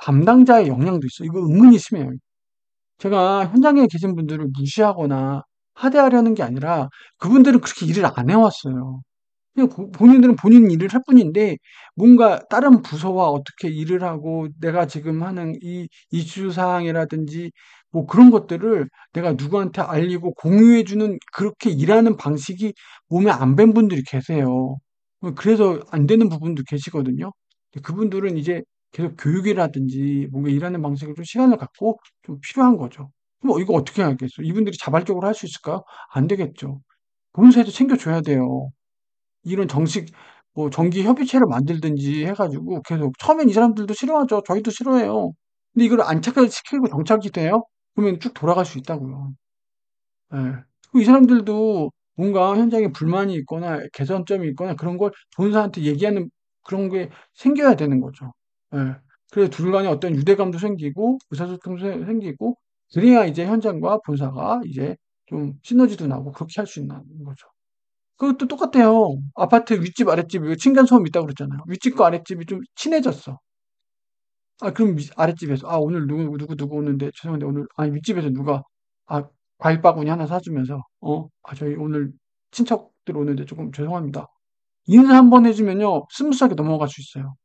Speaker 1: 담당자의 역량도 있어요. 이거 은근히 심해요. 제가 현장에 계신 분들을 무시하거나 하대하려는 게 아니라 그분들은 그렇게 일을 안 해왔어요. 그냥 본인들은 본인 일을 할 뿐인데 뭔가 다른 부서와 어떻게 일을 하고 내가 지금 하는 이 이슈 사항이라든지 뭐 그런 것들을 내가 누구한테 알리고 공유해주는 그렇게 일하는 방식이 몸에 안 밴 분들이 계세요. 그래서 안 되는 부분도 계시거든요. 그분들은 이제 계속 교육이라든지 뭔가 일하는 방식을 좀 시간을 갖고 좀 필요한 거죠. 그럼 이거 어떻게 하겠어? 이분들이 자발적으로 할 수 있을까요? 안 되겠죠. 본사에서 챙겨줘야 돼요. 이런 정식 뭐 정기 협의체를 만들든지 해가지고 계속 처음엔 이 사람들도 싫어하죠. 저희도 싫어해요. 근데 이걸 안착을 시키고 정착이 돼요? 그러면 쭉 돌아갈 수 있다고요. 예. 그리고 이 사람들도 뭔가 현장에 불만이 있거나 개선점이 있거나 그런 걸 본사한테 얘기하는 그런 게 생겨야 되는 거죠. 예. 그래서 둘 간에 어떤 유대감도 생기고 의사소통도 생기고 그래야 이제 현장과 본사가 이제 좀 시너지도 나고 그렇게 할 수 있는 거죠. 그것도 똑같아요. 아파트 윗집, 아랫집, 층간소음 있다고 그랬잖아요. 윗집과 아랫집이 좀 친해졌어. 아, 그럼 아랫집에서, 아, 오늘 누구 오는데, 죄송한데, 오늘, 아니, 윗집에서 누가, 아, 과일 바구니 하나 사주면서, 저희 오늘 친척들 오는데 조금 죄송합니다. 인사 한번 해주면요, 스무스하게 넘어갈 수 있어요.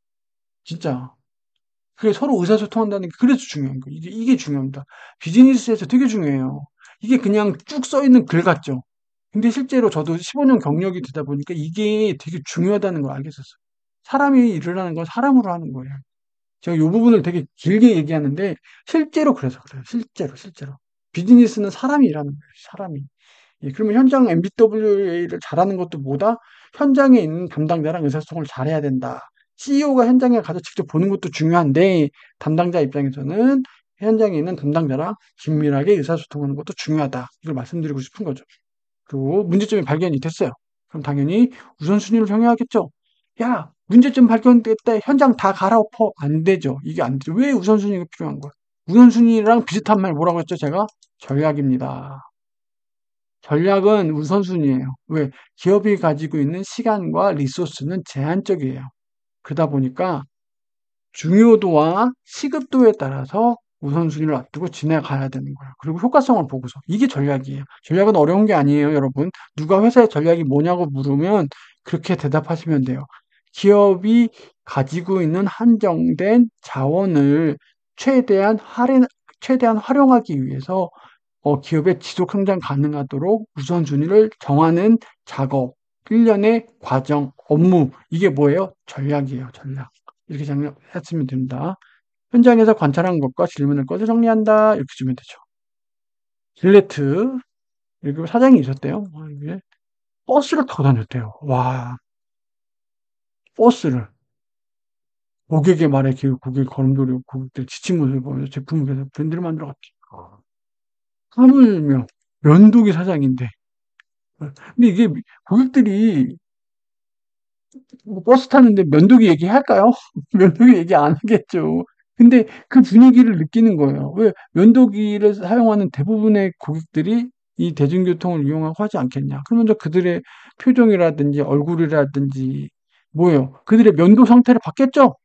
Speaker 1: 진짜. 그게 서로 의사소통한다는 게 그래서 중요한 거예요. 이게 중요합니다. 비즈니스에서 되게 중요해요. 이게 그냥 쭉 써 있는 글 같죠? 근데 실제로 저도 15년 경력이 되다 보니까 이게 되게 중요하다는 걸 알게 됐어요. 사람이 일을 하는 건 사람으로 하는 거예요. 제가 이 부분을 되게 길게 얘기하는데 실제로 그래서 그래요. 실제로. 비즈니스는 사람이 일하는 거예요. 사람이. 예, 그러면 현장 MBWA를 잘하는 것도 뭐다? 현장에 있는 담당자랑 의사소통을 잘해야 된다. CEO가 현장에 가서 직접 보는 것도 중요한데 담당자 입장에서는 현장에 있는 담당자랑 긴밀하게 의사소통하는 것도 중요하다. 이걸 말씀드리고 싶은 거죠. 그리고 문제점이 발견이 됐어요. 그럼 당연히 우선순위를 정해야겠죠. 야, 문제점 발견됐다. 현장 다 갈아엎어. 안 되죠. 이게 안 되죠. 왜 우선순위가 필요한 거야? 우선순위랑 비슷한 말 뭐라고 했죠? 제가 전략입니다. 전략은 우선순위예요. 왜? 기업이 가지고 있는 시간과 리소스는 제한적이에요. 그러다 보니까 중요도와 시급도에 따라서 우선순위를 앞두고 지나가야 되는 거예요. 그리고 효과성을 보고서. 이게 전략이에요. 전략은 어려운 게 아니에요, 여러분. 누가 회사의 전략이 뭐냐고 물으면 그렇게 대답하시면 돼요. 기업이 가지고 있는 한정된 자원을 최대한 최대한 활용하기 위해서 기업의 지속 성장 가능하도록 우선순위를 정하는 작업, 일련의 과정, 업무. 이게 뭐예요? 전략이에요, 전략. 이렇게 정리했으면 됩니다. 현장에서 관찰한 것과 질문을 꺼서 정리한다. 이렇게 주면 되죠. 질레트. 여기 사장이 있었대요. 이게 버스를 타고 다녔대요. 와, 버스를. 고객의 말에 기울고 고객 걸음돌이 고객들 지친 모습을 보면서 제품을 계속 브랜드를 만들어 갔지. 하물며 면도기 사장인데. 근데 이게 고객들이 뭐 버스 타는데 면도기 얘기할까요? 면도기 얘기 안 하겠죠. 근데 그 분위기를 느끼는 거예요. 왜 면도기를 사용하는 대부분의 고객들이 이 대중교통을 이용하고 하지 않겠냐. 그러면 저 그들의 표정이라든지 얼굴이라든지 뭐예요? 그들의 면도 상태를 봤겠죠?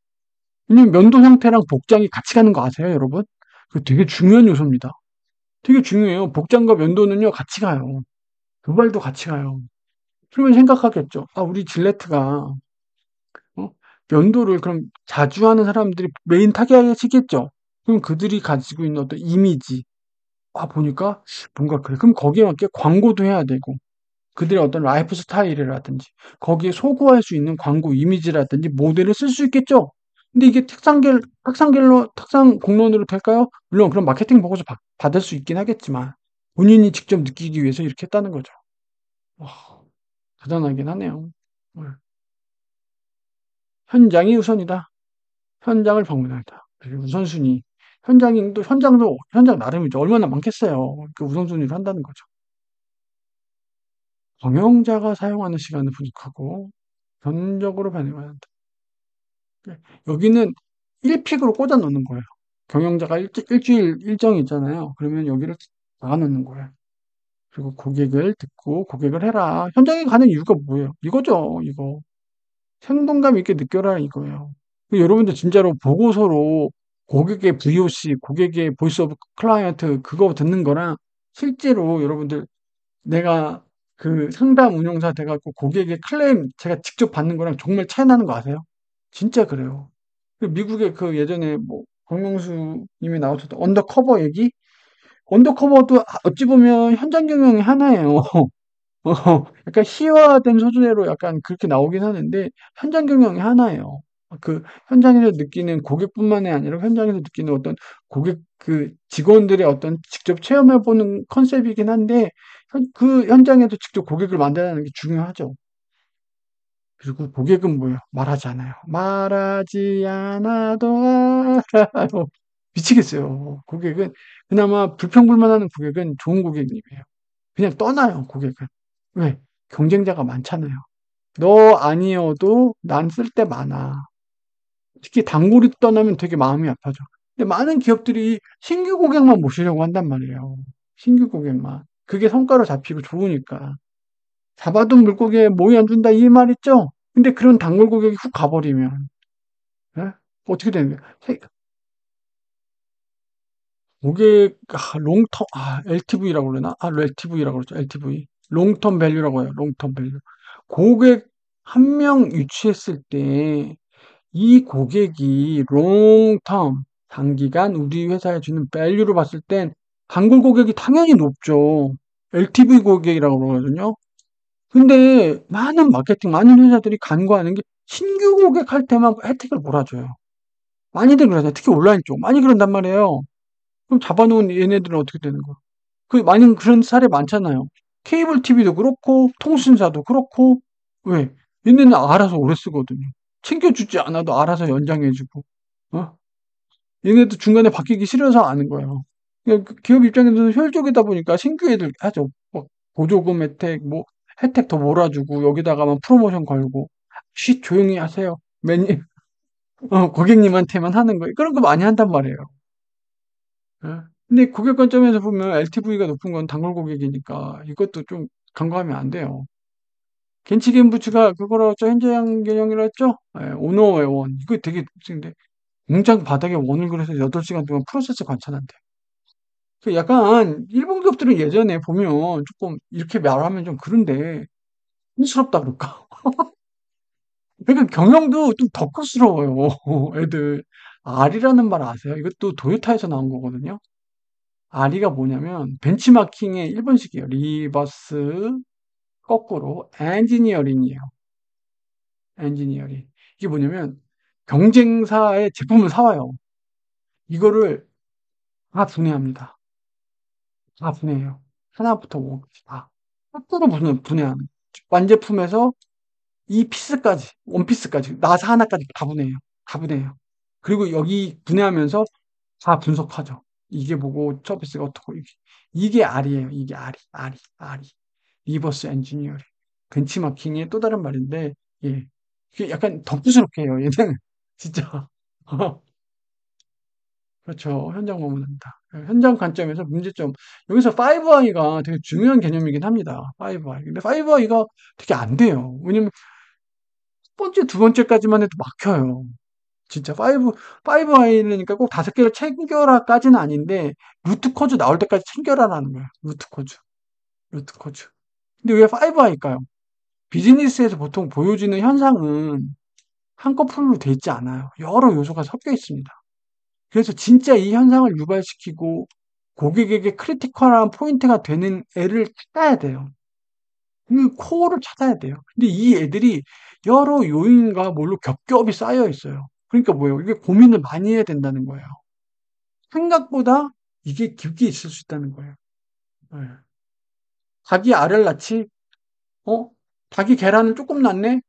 Speaker 1: 왜냐면 면도 상태랑 복장이 같이 가는 거 아세요, 여러분? 그 되게 중요한 요소입니다. 되게 중요해요. 복장과 면도는요, 같이 가요. 두발도 같이 가요. 그러면 생각하겠죠. 아, 우리 질레트가 어? 면도를 그럼 자주 하는 사람들이 메인 타겟이겠죠. 그럼 그들이 가지고 있는 어떤 이미지, 보니까 뭔가 그래. 그럼 거기에 맞게 광고도 해야 되고, 그들의 어떤 라이프 스타일이라든지, 거기에 소구할 수 있는 광고 이미지라든지 모델을 쓸 수 있겠죠? 근데 이게 탁상 공론으로 될까요? 물론 그런 마케팅 보고서 받을 수 있긴 하겠지만, 본인이 직접 느끼기 위해서 이렇게 했다는 거죠. 와, 대단하긴 하네요. 네. 현장이 우선이다. 현장을 방문한다. 그리고 우선순위. 현장 나름이죠. 얼마나 많겠어요. 그 우선순위로 한다는 거죠. 경영자가 사용하는 시간은 부족하고, 전적으로 반영해야 한다. 네. 여기는 1픽으로 꽂아 놓는 거예요. 경영자가 일주일 일정이 있잖아요. 그러면 여기를 박아 놓는 거예요. 그리고 고객을 듣고 고객을 해라. 현장에 가는 이유가 뭐예요? 이거죠, 이거. 생동감 있게 느껴라 이거예요. 여러분들 진짜로 보고서로 고객의 VOC, 고객의 보이스 오브 클라이언트 그거 듣는 거랑 실제로 여러분들 내가 그 상담 운용사 돼갖고 고객의 클레임 제가 직접 받는 거랑 정말 차이 나는 거 아세요? 진짜 그래요. 미국의 그 예전에 뭐 박명수 님이 나오셨던 언더커버 얘기? 언더커버도 어찌 보면 현장 경영의 하나예요. 약간 희화된 소재로 약간 그렇게 나오긴 하는데 현장 경영이 하나예요. 그 현장에서 느끼는 고객뿐만이 아니라 현장에서 느끼는 어떤 고객 그 직원들의 어떤 직접 체험해 보는 컨셉이긴 한데 그 현장에서 직접 고객을 만나는 게 중요하죠. 그리고 고객은 뭐예요? 말하지 않아요. 말하지 않아도 알아요. 미치겠어요. 고객은 그나마 불평불만하는 고객은 좋은 고객님이에요. 그냥 떠나요, 고객은. 왜? 경쟁자가 많잖아요. 너 아니어도 난 쓸 때 많아. 특히 단골이 떠나면 되게 마음이 아파져. 근데 많은 기업들이 신규 고객만 모시려고 한단 말이에요. 신규 고객만. 그게 성과로 잡히고 좋으니까. 잡아둔 물고기에 모이 안 준다 이 말 있죠? 근데 그런 단골 고객이 훅 가버리면 예? 어떻게 되는 거예요? 고객 롱텀 LTV라고 그러나? LTV라고 그러죠. LTV. 롱텀 밸류라고 해요. 롱텀 밸류. 고객 한 명 유치했을 때 이 고객이 롱텀 단기간 우리 회사에 주는 밸류로 봤을 땐 단골 고객이 당연히 높죠. LTV 고객이라고 그러거든요. 근데 많은 회사들이 간과하는 게 신규 고객 할 때만 혜택을 몰아줘요. 많이들 그러잖아요. 특히 온라인 쪽. 많이 그런단 말이에요. 그럼 잡아놓은 얘네들은 어떻게 되는 거야? 많은 그런 사례 많잖아요. 케이블 TV도 그렇고, 통신사도 그렇고, 왜? 얘네는 알아서 오래 쓰거든요. 챙겨주지 않아도 알아서 연장해주고, 어? 얘네도 중간에 바뀌기 싫어서 아는 거예요. 그러니까 그 기업 입장에서는 효율적이다 보니까 신규 애들 하죠. 뭐 보조금 혜택, 뭐 혜택 더 몰아주고 여기다가만 프로모션 걸고 쉿 조용히 하세요. 고객님한테만 하는 거예요. 그런 거 많이 한단 말이에요. 예. 근데 고객 관점에서 보면 LTV가 높은 건 단골 고객이니까 이것도 좀 간과하면 안 돼요. 겐치겐부츠가 그거라고 했죠? 현장 경영이라 했죠? 예, 오너의 원. 이거 되게 근데 공장 바닥에 원을 그려서 8시간 동안 프로세스 관찰한대. 약간 일본 기업들은 예전에 보면 조금 이렇게 말하면 좀 그런데 촌스럽다 그럴까? 그러니까 경영도 좀 덕후스러워요. 애들. R이라는 말 아세요? 이것도 도요타에서 나온 거거든요. R이가 뭐냐면 벤치마킹의 일본식이에요. 리버스 거꾸로 엔지니어링이에요. 엔지니어링. 이게 뭐냐면 경쟁사의 제품을 사와요. 이거를 다 분해합니다. 다 분해해요. 하나부터 5까지 다. 거꾸로 분해하는. 완제품에서 이 피스까지, 원피스까지, 나사 하나까지 다 분해해요. 다 분해해요. 그리고 여기 분해하면서 다 분석하죠. 이게 뭐고, 서비스가 어떻고, 이게 R이에요. 이게 R이. 리버스 엔지니어링. 벤치마킹의 또 다른 말인데, 예. 이게 약간 덕후스럽게 해요, 얘는. 진짜. 그렇죠. 현장 방문합니다. 현장 관점에서 문제점. 여기서 5I가 되게 중요한 개념이긴 합니다. 5I. 근데 5I가 되게 안 돼요. 왜냐면 첫 번째, 두 번째까지만 해도 막혀요. 진짜 5I니까 꼭 5개를 챙겨라까지는 아닌데, 루트 코즈 나올 때까지 챙겨라라는 거예요. 루트 코즈. 근데 왜 5I일까요? 비즈니스에서 보통 보여지는 현상은 한꺼풀로 돼 있지 않아요. 여러 요소가 섞여 있습니다. 그래서 진짜 이 현상을 유발시키고 고객에게 크리티컬한 포인트가 되는 애를 찾아야 돼요. 그 코어를 찾아야 돼요. 근데 이 애들이 여러 요인과 뭘로 겹겹이 쌓여 있어요. 그러니까 뭐예요? 이게 고민을 많이 해야 된다는 거예요. 생각보다 이게 깊게 있을 수 있다는 거예요. 예. 닭이 알을 낳지? 어? 닭이 계란을 조금 낳네?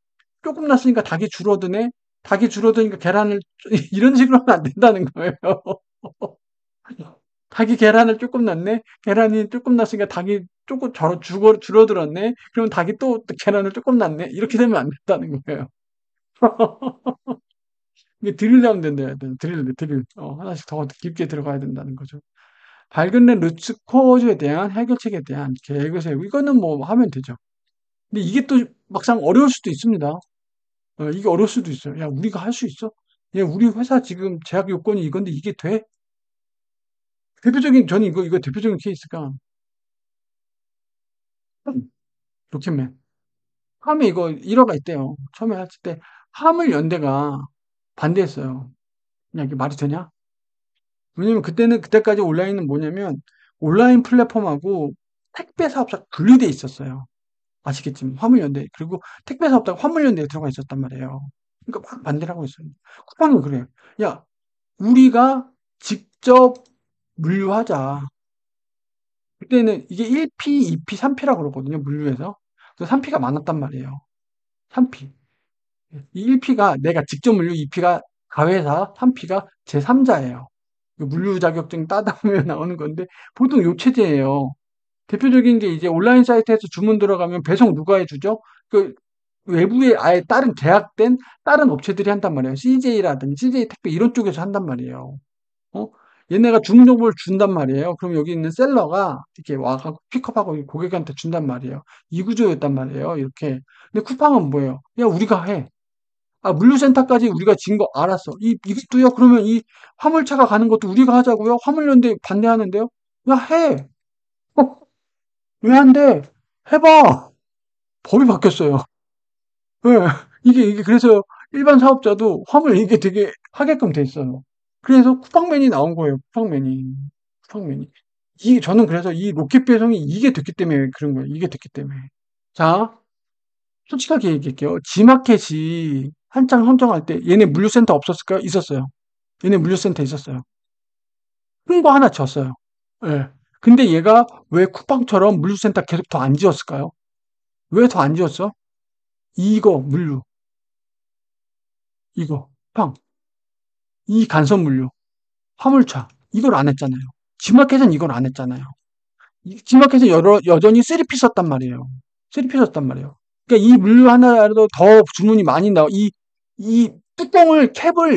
Speaker 1: 조금 낳았으니까 닭이 줄어드네? 닭이 줄어드니까 계란을, 이런 식으로 하면 안 된다는 거예요. 닭이 계란을 조금 낳네? 계란이 조금 낳았으니까 닭이 조금 줄어들었네? 그러면 닭이 또 계란을 조금 낳네? 이렇게 되면 안 된다는 거예요. 이게 드릴하면 된다. 드릴. 하나씩 더 깊게 들어가야 된다는 거죠. 발견된 루트 코어에 대한 해결책에 대한 계획을 세우고, 이거는 뭐 하면 되죠. 근데 이게 또 막상 어려울 수도 있습니다. 이게 어려울 수도 있어요. 야, 우리가 할 수 있어? 야, 우리 회사 지금 제약 요건이 이건데 이게 돼? 저는 이거 대표적인 케이스가, 로켓맨. 함에 이거 일화가 있대요. 처음에 했을 때, 화물연대가 반대했어요. 야, 이게 말이 되냐? 왜냐면 그때까지 온라인은 뭐냐면, 온라인 플랫폼하고 택배 사업자가 분리돼 있었어요. 아시겠지만, 화물연대. 그리고 택배 사업자가 화물연대에 들어가 있었단 말이에요. 그러니까 막 반대를 하고 있어요. 쿠팡은 그래요. 야, 우리가 직접 물류하자. 그때는 이게 1P, 2P, 3P라고 그러거든요, 물류에서. 그래서 3P가 많았단 말이에요. 3P. 이 1P가 내가 직접 물류, 2P가 가회사, 3P가 제3자예요. 물류 자격증 따다 보면 나오는 건데, 보통 요 체제예요. 대표적인 게 이제 온라인 사이트에서 주문 들어가면 배송 누가 해주죠? 그 외부에 아예 다른 계약된 다른 업체들이 한단 말이에요. CJ라든지 CJ 택배 이런 쪽에서 한단 말이에요. 어? 얘네가 주문 정보를 준단 말이에요. 그럼 여기 있는 셀러가 이렇게 와서 픽업하고 고객한테 준단 말이에요. 이 구조였단 말이에요. 이렇게. 근데 쿠팡은 뭐예요? 야, 우리가 해. 아, 물류센터까지 우리가 진 거 알았어. 이것도요, 그러면 이 화물차가 가는 것도 우리가 하자고요? 화물연대 반대하는데요? 야, 해. 어, 왜 안 돼? 해봐. 법이 바뀌었어요. 예. 이게 그래서 일반 사업자도 화물 이게 되게 하게끔 돼 있어요. 그래서 쿠팡맨이 나온 거예요. 쿠팡맨이. 이게 저는 그래서 이 로켓 배송이 이게 됐기 때문에 그런 거예요. 이게 됐기 때문에. 자, 솔직하게 얘기할게요. 지마켓이 한창 선정할 때 얘네 물류센터 없었을까요? 있었어요. 얘네 물류센터 있었어요. 큰 거 하나 졌어요. 예. 근데 얘가 왜 쿠팡처럼 물류센터 계속 더 안 지었을까요? 왜 더 안 지었어? 이거 물류, 이거 쿠팡, 이 간선 물류, 화물차 이걸 안 했잖아요. 지마켓은 이걸 안 했잖아요. 지마켓은 여전히 3P 썼단 말이에요. 3P 썼단 말이에요. 그러니까 이 물류 하나라도 더 주문이 많이 이 뚜껑을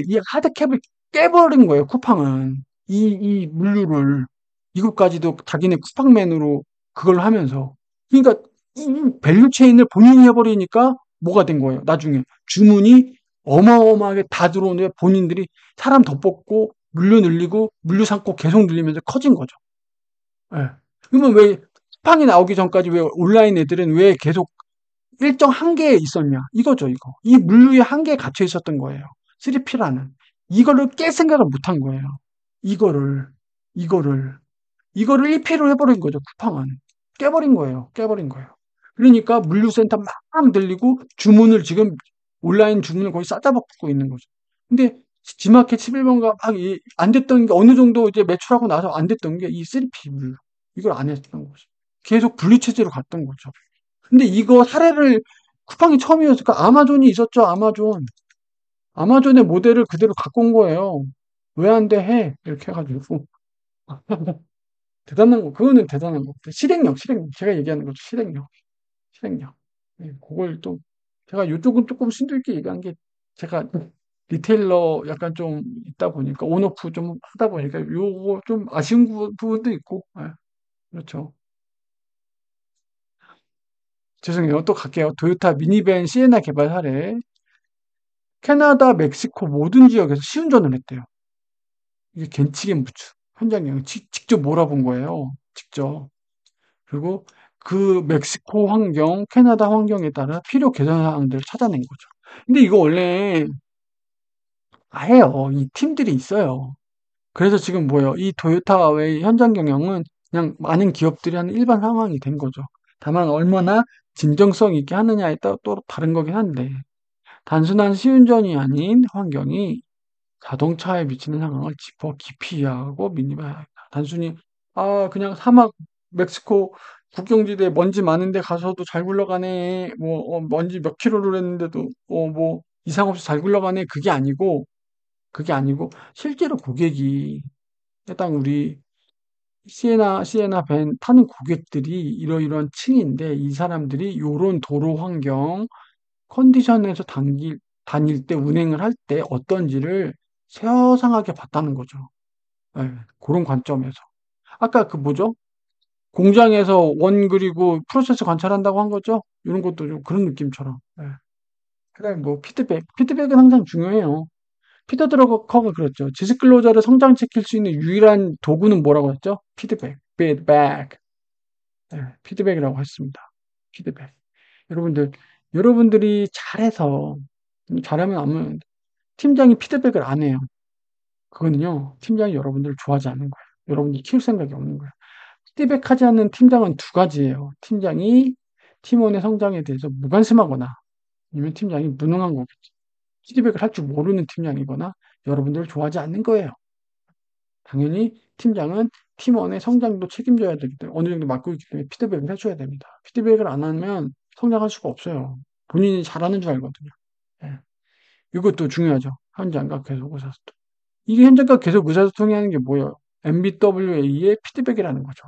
Speaker 1: 이 하드 캡을 깨버린 거예요. 쿠팡은 이 물류를 이것까지도 자기네 쿠팡맨으로 그걸 하면서 그러니까 이 밸류 체인을 본인이 해버리니까 뭐가 된 거예요. 나중에 주문이 어마어마하게 다 들어오는데 본인들이 사람 더 뽑고 물류 늘리고 물류 창고 계속 늘리면서 커진 거죠. 예. 그러면 왜 쿠팡이 나오기 전까지 왜 온라인 애들은 왜 계속 일정 한계에 있었냐? 이거죠, 이거. 이 물류의 한계에 갇혀 있었던 거예요. 3P라는. 이거를 깰 생각을 못 한 거예요. 이거를, 이거를, 이거를 1P로 해버린 거죠, 쿠팡은. 깨버린 거예요. 깨버린 거예요. 그러니까 물류센터 막 늘리고 주문을 지금 온라인 주문을 거의 싸잡아붙고 있는 거죠. 근데 지마켓 11번가 막 안 됐던 게 어느 정도 이제 매출하고 나서 안 됐던 게 이 3P 물류. 이걸 안 했던 거죠. 계속 분리 체제로 갔던 거죠. 근데 이거 사례를 쿠팡이 처음이었을까? 아마존이 있었죠, 아마존. 아마존의 모델을 그대로 갖고 온 거예요. 왜 안 돼? 해. 이렇게 해가지고. 대단한 거, 그거는 대단한 거. 실행력. 제가 얘기하는 거죠, 실행력. 예, 그걸 또, 제가 이쪽은 조금 심도 있게 얘기한 게, 제가 리테일러 약간 좀 있다 보니까, 온오프 좀 하다 보니까, 요거 좀 아쉬운 부분도 있고, 예, 그렇죠. 죄송해요. 또 갈게요. 토요타 미니밴 시에나 개발 사례. 캐나다, 멕시코 모든 지역에서 시운전을 했대요. 이게 겐치겐 부츠. 현장에 직접 몰아본 거예요. 직접. 그리고 그 멕시코 환경, 캐나다 환경에 따라 필요 개선 사항들을 찾아낸 거죠. 근데 이거 원래 다 해요. 이 팀들이 있어요. 그래서 지금 뭐예요? 이 도요타의 현장 경영은 그냥 많은 기업들이 하는 일반 상황이 된 거죠. 다만 얼마나 진정성 있게 하느냐에 따라 또 다른 거긴 한데 단순한 시운전이 아닌 환경이 자동차에 미치는 상황을 짚어 깊이 이해하고 민감해야 한다. 단순히 그냥 사막 멕시코 국경지대 먼지 많은데 가서도 잘 굴러가네. 뭐 먼지 몇 킬로를 했는데도 뭐 이상 없이 잘 굴러가네. 그게 아니고 실제로 고객이 해당 우리 시에나 밴 타는 고객들이 이러이러한 층인데 이 사람들이 요런 도로 환경 컨디션에서 다닐 때 운행을 할 때 어떤지를 세어상하게 봤다는 거죠. 예, 그런 관점에서. 아까 그 뭐죠? 공장에서 원 그리고 프로세스 관찰한다고 한 거죠? 이런 것도 좀 그런 느낌처럼. 예. 그다음에 뭐 피드백은 항상 중요해요. 피터 드러커가 그랬죠. 디스클로저를 성장시킬 수 있는 유일한 도구는 뭐라고 했죠? 피드백. 예, 피드백이라고 했습니다. 피드백. 여러분들, 여러분들이 잘하면 안 하면 팀장이 피드백을 안 해요. 그거는요, 팀장이 여러분들을 좋아하지 않는 거예요. 여러분들이 키울 생각이 없는 거예요. 피드백하지 않는 팀장은 두 가지예요. 팀장이 팀원의 성장에 대해서 무관심하거나 아니면 팀장이 무능한 거겠죠. 피드백을 할 줄 모르는 팀장이거나 여러분들을 좋아하지 않는 거예요. 당연히 팀장은 팀원의 성장도 책임져야 되기 때문에 어느 정도 맡고 있기 때문에 피드백을 해줘야 됩니다. 피드백을 안 하면 성장할 수가 없어요. 본인이 잘하는 줄 알거든요. 예. 이것도 중요하죠. 현장과 계속 의사소통. 이게 현장과 계속 의사소통이 하는 게 뭐예요? MBWA의 피드백이라는 거죠.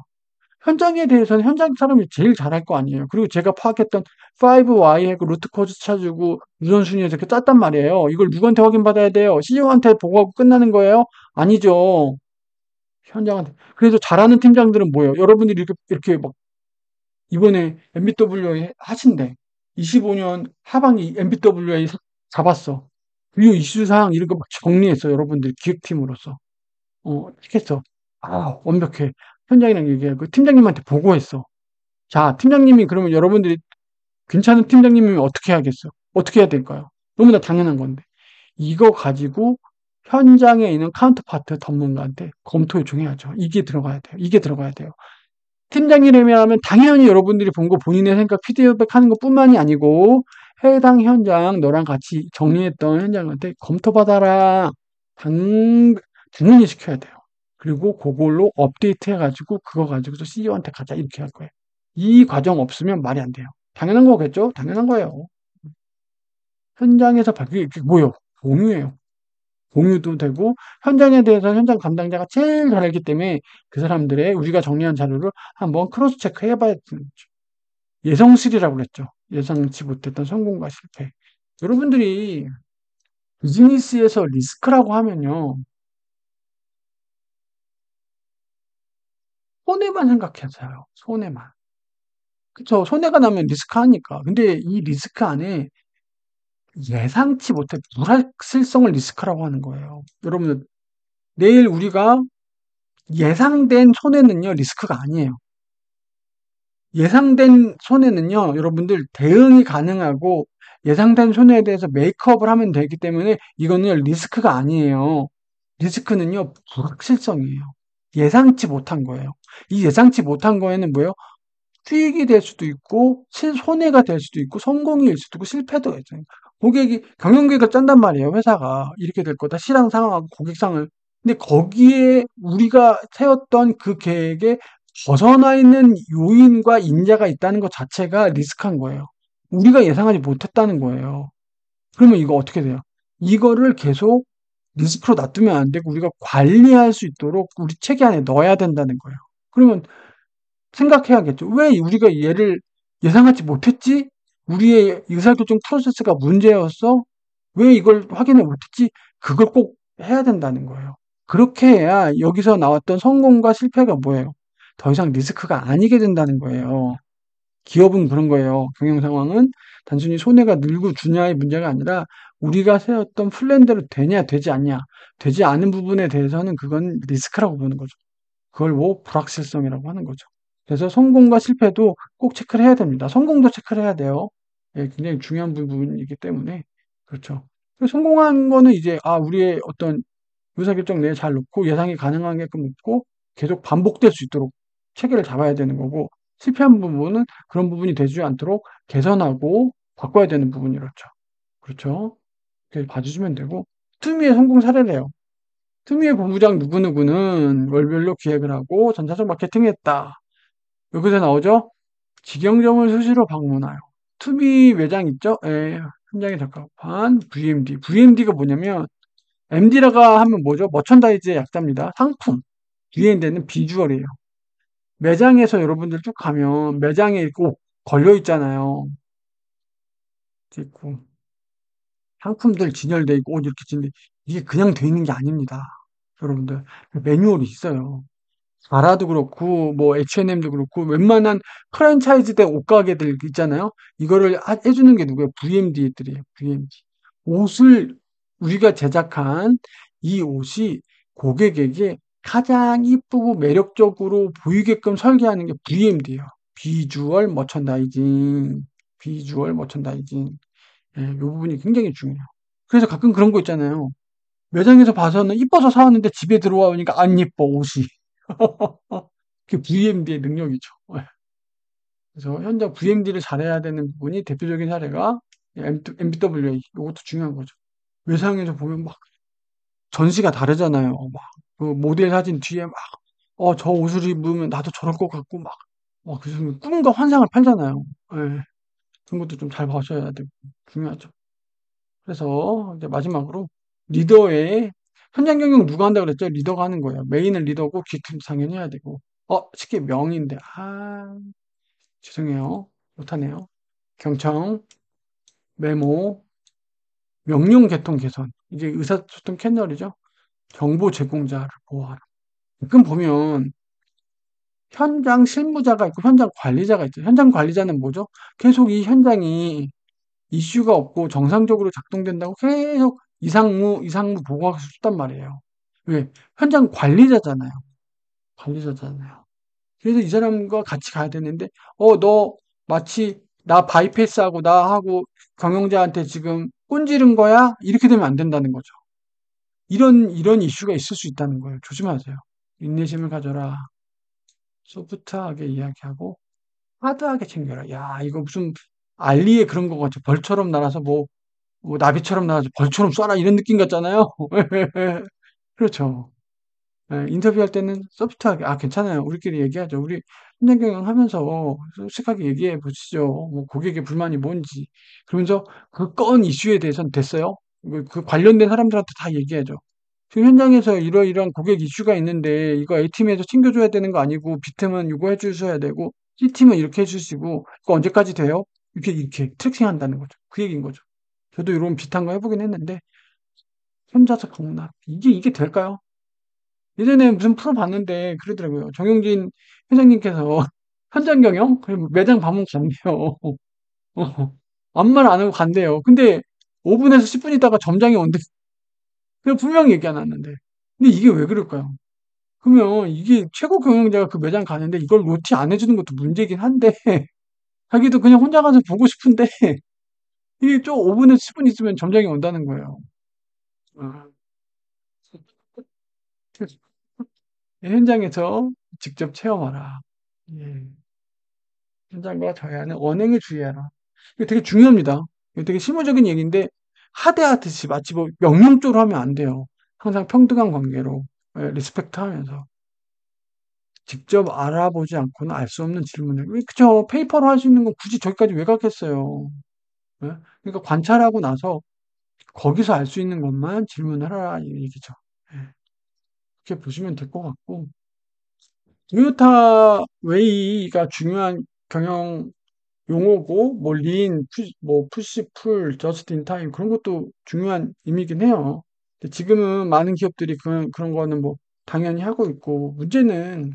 Speaker 1: 현장에 대해서는 현장 사람이 제일 잘할 거 아니에요. 그리고 제가 파악했던 5Y 하고 루트 코즈 찾아주고 우선순위에서 이렇게 짰단 말이에요. 이걸 누구한테 확인받아야 돼요? CEO한테 보고하고 끝나는 거예요? 아니죠. 현장한테. 그래서 잘하는 팀장들은 뭐예요? 여러분들이 이렇게 막 이번에 MBWA 하신대. 25년 하반기 MBWA 잡았어. 그리고 이슈사항 이런 거 막 정리했어. 여러분들 기획팀으로서. 했어. 완벽해. 현장이랑 얘기하고 팀장님한테 보고했어. 자, 팀장님이 그러면 여러분들이 괜찮은 팀장님이면 어떻게 하겠어? 어떻게 해야 될까요? 너무나 당연한 건데. 이거 가지고 현장에 있는 카운터파트 전문가한테 검토 요청해야죠. 이게 들어가야 돼요. 이게 들어가야 돼요. 팀장이라면 당연히 여러분들이 본 거 본인의 생각 피드백 하는 것 뿐만이 아니고 해당 현장 너랑 같이 정리했던 현장한테 검토받아라. 당연히 시켜야 돼요. 그리고 그걸로 업데이트 해가지고 그거 가지고서 CEO한테 가자 이렇게 할 거예요. 이 과정 없으면 말이 안 돼요. 당연한 거겠죠? 당연한 거예요. 현장에서 그게 뭐예요? 공유예요. 공유도 되고 현장에 대해서 현장 담당자가 제일 잘 알기 때문에 그 사람들의 우리가 정리한 자료를 한번 크로스 체크 해봐야 되는 거죠. 예성실이라고 그랬죠. 예상치 못했던 성공과 실패. 여러분들이 비즈니스에서 리스크라고 하면요. 손해만 생각해서요. 손해만. 그쵸. 손해가 나면 리스크 하니까. 근데 이 리스크 안에 예상치 못한 불확실성을 리스크라고 하는 거예요. 여러분, 내일 우리가 예상된 손해는요, 리스크가 아니에요. 예상된 손해는요, 여러분들 대응이 가능하고 예상된 손해에 대해서 메이크업을 하면 되기 때문에 이거는 리스크가 아니에요. 리스크는요, 불확실성이에요. 예상치 못한 거예요. 이 예상치 못한 거에는 뭐예요? 수익이 될 수도 있고, 손해가 될 수도 있고, 성공일 수도 있고, 실패도 있어요. 경영계획을 짠단 말이에요, 회사가. 이렇게 될 거다. 시장 상황하고 고객상을. 근데 거기에 우리가 세웠던 그 계획에 벗어나 있는 요인과 인자가 있다는 것 자체가 리스크한 거예요. 우리가 예상하지 못했다는 거예요. 그러면 이거 어떻게 돼요? 이거를 계속 리스크로 놔두면 안 되고 우리가 관리할 수 있도록 우리 체계 안에 넣어야 된다는 거예요. 그러면 생각해야겠죠. 왜 우리가 얘를 예상하지 못했지? 우리의 의사결정 프로세스가 문제였어? 왜 이걸 확인을 못했지? 그걸 꼭 해야 된다는 거예요. 그렇게 해야 여기서 나왔던 성공과 실패가 뭐예요? 더 이상 리스크가 아니게 된다는 거예요. 기업은 그런 거예요. 경영 상황은 단순히 손해가 늘고 주냐의 문제가 아니라 우리가 세웠던 플랜대로 되냐, 되지 않냐. 되지 않은 부분에 대해서는 그건 리스크라고 보는 거죠. 그걸 뭐 불확실성이라고 하는 거죠. 그래서 성공과 실패도 꼭 체크를 해야 됩니다. 성공도 체크를 해야 돼요. 예, 굉장히 중요한 부분이기 때문에 그렇죠. 성공한 거는 이제 우리의 어떤 의사결정 내에 잘 놓고 예상이 가능하게끔 놓고 계속 반복될 수 있도록 체계를 잡아야 되는 거고 실패한 부분은 그런 부분이 되지 않도록 개선하고 바꿔야 되는 부분이렇죠. 그렇죠? 이렇게 봐주시면 되고 투미의 성공 사례래요. 투미의 본부장 누구누구는 월별로 기획을 하고 전차적 마케팅을 했다. 여기서 나오죠? 직영점을 수시로 방문하여. 투미 매장 있죠? 예, 현장에 적합한 VMD. VMD가 뭐냐면 MD라가 하면 뭐죠? 머천다이즈의 약자입니다. 상품. VMD는 비주얼이에요. 매장에서 여러분들 쭉 가면 매장에 꼭 걸려 있잖아요. 이렇게 있고 상품들 진열돼 있고 옷 이렇게 진데 이게 그냥 돼 있는 게 아닙니다. 여러분들 매뉴얼이 있어요. 자라도 그렇고 뭐 H&M도 그렇고 웬만한 프랜차이즈대 옷가게들 있잖아요. 이거를 해주는 게 누구예요? VMD들이에요. VMD. 옷을 우리가 제작한 이 옷이 고객에게 가장 이쁘고 매력적으로 보이게끔 설계하는 게 VMD예요. 비주얼 머천다이징. 비주얼 머천다이징. 예, 이 부분이 굉장히 중요해요. 그래서 가끔 그런 거 있잖아요. 매장에서 봐서는 이뻐서 사왔는데 집에 들어와 보니까 안 예뻐, 옷이. 그게 VMD의 능력이죠. 예. 그래서 현장 VMD를 잘해야 되는 부분이 대표적인 사례가 MBWA. 이것도 중요한 거죠. 외상에서 보면 막 전시가 다르잖아요. 막 그 모델 사진 뒤에 막, 저 옷을 입으면 나도 저럴 것 같고 막, 그래서 꿈과 환상을 팔잖아요. 예. 그런 것도 좀 잘 봐셔야 되고, 중요하죠. 그래서 이제 마지막으로 리더의 현장 경영 누가 한다 그랬죠? 리더가 하는 거예요. 메인은 리더고 뒤팀 당연히 해야 되고. 쉽게 명인데 죄송해요. 못하네요. 경청, 메모, 명령 개통 개선. 이게 의사소통 채널이죠. 정보 제공자를 보호하라. 가끔 보면 현장 실무자가 있고 현장 관리자가 있죠. 현장 관리자는 뭐죠? 계속 이 현장이 이슈가 없고 정상적으로 작동된다고 계속 이상무 보고하고 싶단 말이에요. 왜? 현장 관리자잖아요. 관리자잖아요. 그래서 이 사람과 같이 가야 되는데, 너 마치 나 바이패스하고 나하고 경영자한테 지금 꼰지른 거야? 이렇게 되면 안 된다는 거죠. 이런 이슈가 있을 수 있다는 거예요. 조심하세요. 인내심을 가져라. 소프트하게 이야기하고, 하드하게 챙겨라. 야, 이거 무슨 알리에 그런 거 같죠. 벌처럼 날아서 뭐 나비처럼 날아서 벌처럼 쏴라 이런 느낌 같잖아요. 그렇죠. 예, 인터뷰할 때는 소프트하게, 괜찮아요. 우리끼리 얘기하죠. 우리 현장 경영하면서 솔직하게 얘기해 보시죠. 뭐 고객의 불만이 뭔지. 그러면서 그 건 이슈에 대해서는 됐어요. 그 관련된 사람들한테 다 얘기하죠. 지금 현장에서 이러이러한 고객 이슈가 있는데 이거 A팀에서 챙겨줘야 되는 거 아니고 B팀은 이거 해주셔야 되고 C팀은 이렇게 해주시고 이거 언제까지 돼요? 이렇게 트래킹 한다는 거죠. 그 얘기인 거죠. 저도 이런 비슷한 거 해보긴 했는데 혼자서 경락 이게 될까요? 예전에 무슨 프로 봤는데 그러더라고요. 정용진 회장님께서 현장 경영? 그리고 매장 방문 간대요. 아무 말 안 하고 간대요. 근데 5분에서 10분 있다가 점장이 온대. 그냥 분명히 얘기 안 했는데. 근데 이게 왜 그럴까요? 그러면 이게 최고 경영자가 그 매장 가는데 이걸 노티 안 해주는 것도 문제긴 한데 자기도 그냥 혼자 가서 보고 싶은데 이게 좀 5분에서 10분 있으면 점장이 온다는 거예요. 어, 현장에서 직접 체험하라. 예. 현장과 저해하는 언행에 주의하라. 이거 되게 중요합니다. 이거 되게 실무적인 얘기인데 하대하듯이 마치 뭐 명령조로 하면 안 돼요. 항상 평등한 관계로 리스펙트 하면서 직접 알아보지 않고는 알 수 없는 질문을 그쵸 페이퍼로 할 수 있는 건 굳이 저기까지 왜 갔겠어요. 예? 그러니까 관찰하고 나서 거기서 알 수 있는 것만 질문을 하라 이 얘기죠. 예. 그렇게 보시면 될 것 같고 토요타 웨이가 중요한 경영 용어고 뭐 뭐 푸시, 풀, 저스트 인 타임 그런 것도 중요한 의미긴 해요. 근데 지금은 많은 기업들이 그런 거는 뭐 당연히 하고 있고 문제는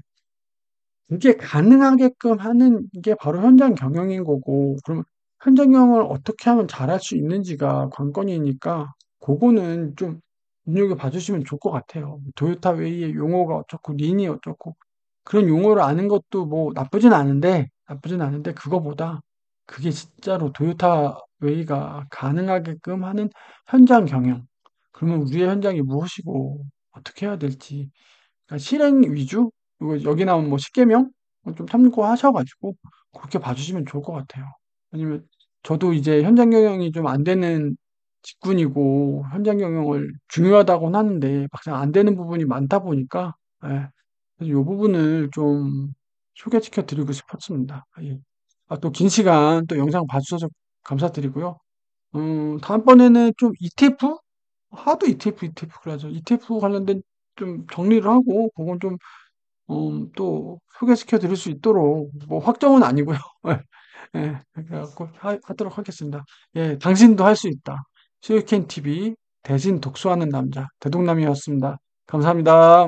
Speaker 1: 이게 가능하게끔 하는 게 바로 현장 경영인 거고 그러면 현장 경영을 어떻게 하면 잘할 수 있는지가 관건이니까 그거는 좀 눈여겨 봐주시면 좋을 것 같아요. 토요타 웨이의 용어가 어쩌고 린이 어쩌고 그런 용어를 아는 것도 뭐 나쁘진 않은데 그거보다 그게 진짜로 토요타 웨이가 가능하게끔 하는 현장 경영. 그러면 우리의 현장이 무엇이고 어떻게 해야 될지. 그러니까 실행 위주? 그리고 여기 나온 뭐 10계명? 좀 참고하셔 가지고 그렇게 봐주시면 좋을 것 같아요. 왜냐면 저도 이제 현장 경영이 좀 안 되는 직군이고 현장 경영을 중요하다고는 하는데 막상 안 되는 부분이 많다 보니까 예. 그래서 요 부분을 좀 소개시켜 드리고 싶었습니다. 예. 또 긴 시간 또 영상 봐주셔서 감사드리고요. 다음번에는 좀 ETF? 하도 ETF 그래서 ETF 관련된 좀 정리를 하고 그건 좀 또 소개시켜 드릴 수 있도록 뭐 확정은 아니고요. 예. 예. 그래갖고 하도록 하겠습니다. 예. 당신도 할 수 있다. 수유캔 TV 대신 독서하는 남자 대동남이었습니다. 감사합니다.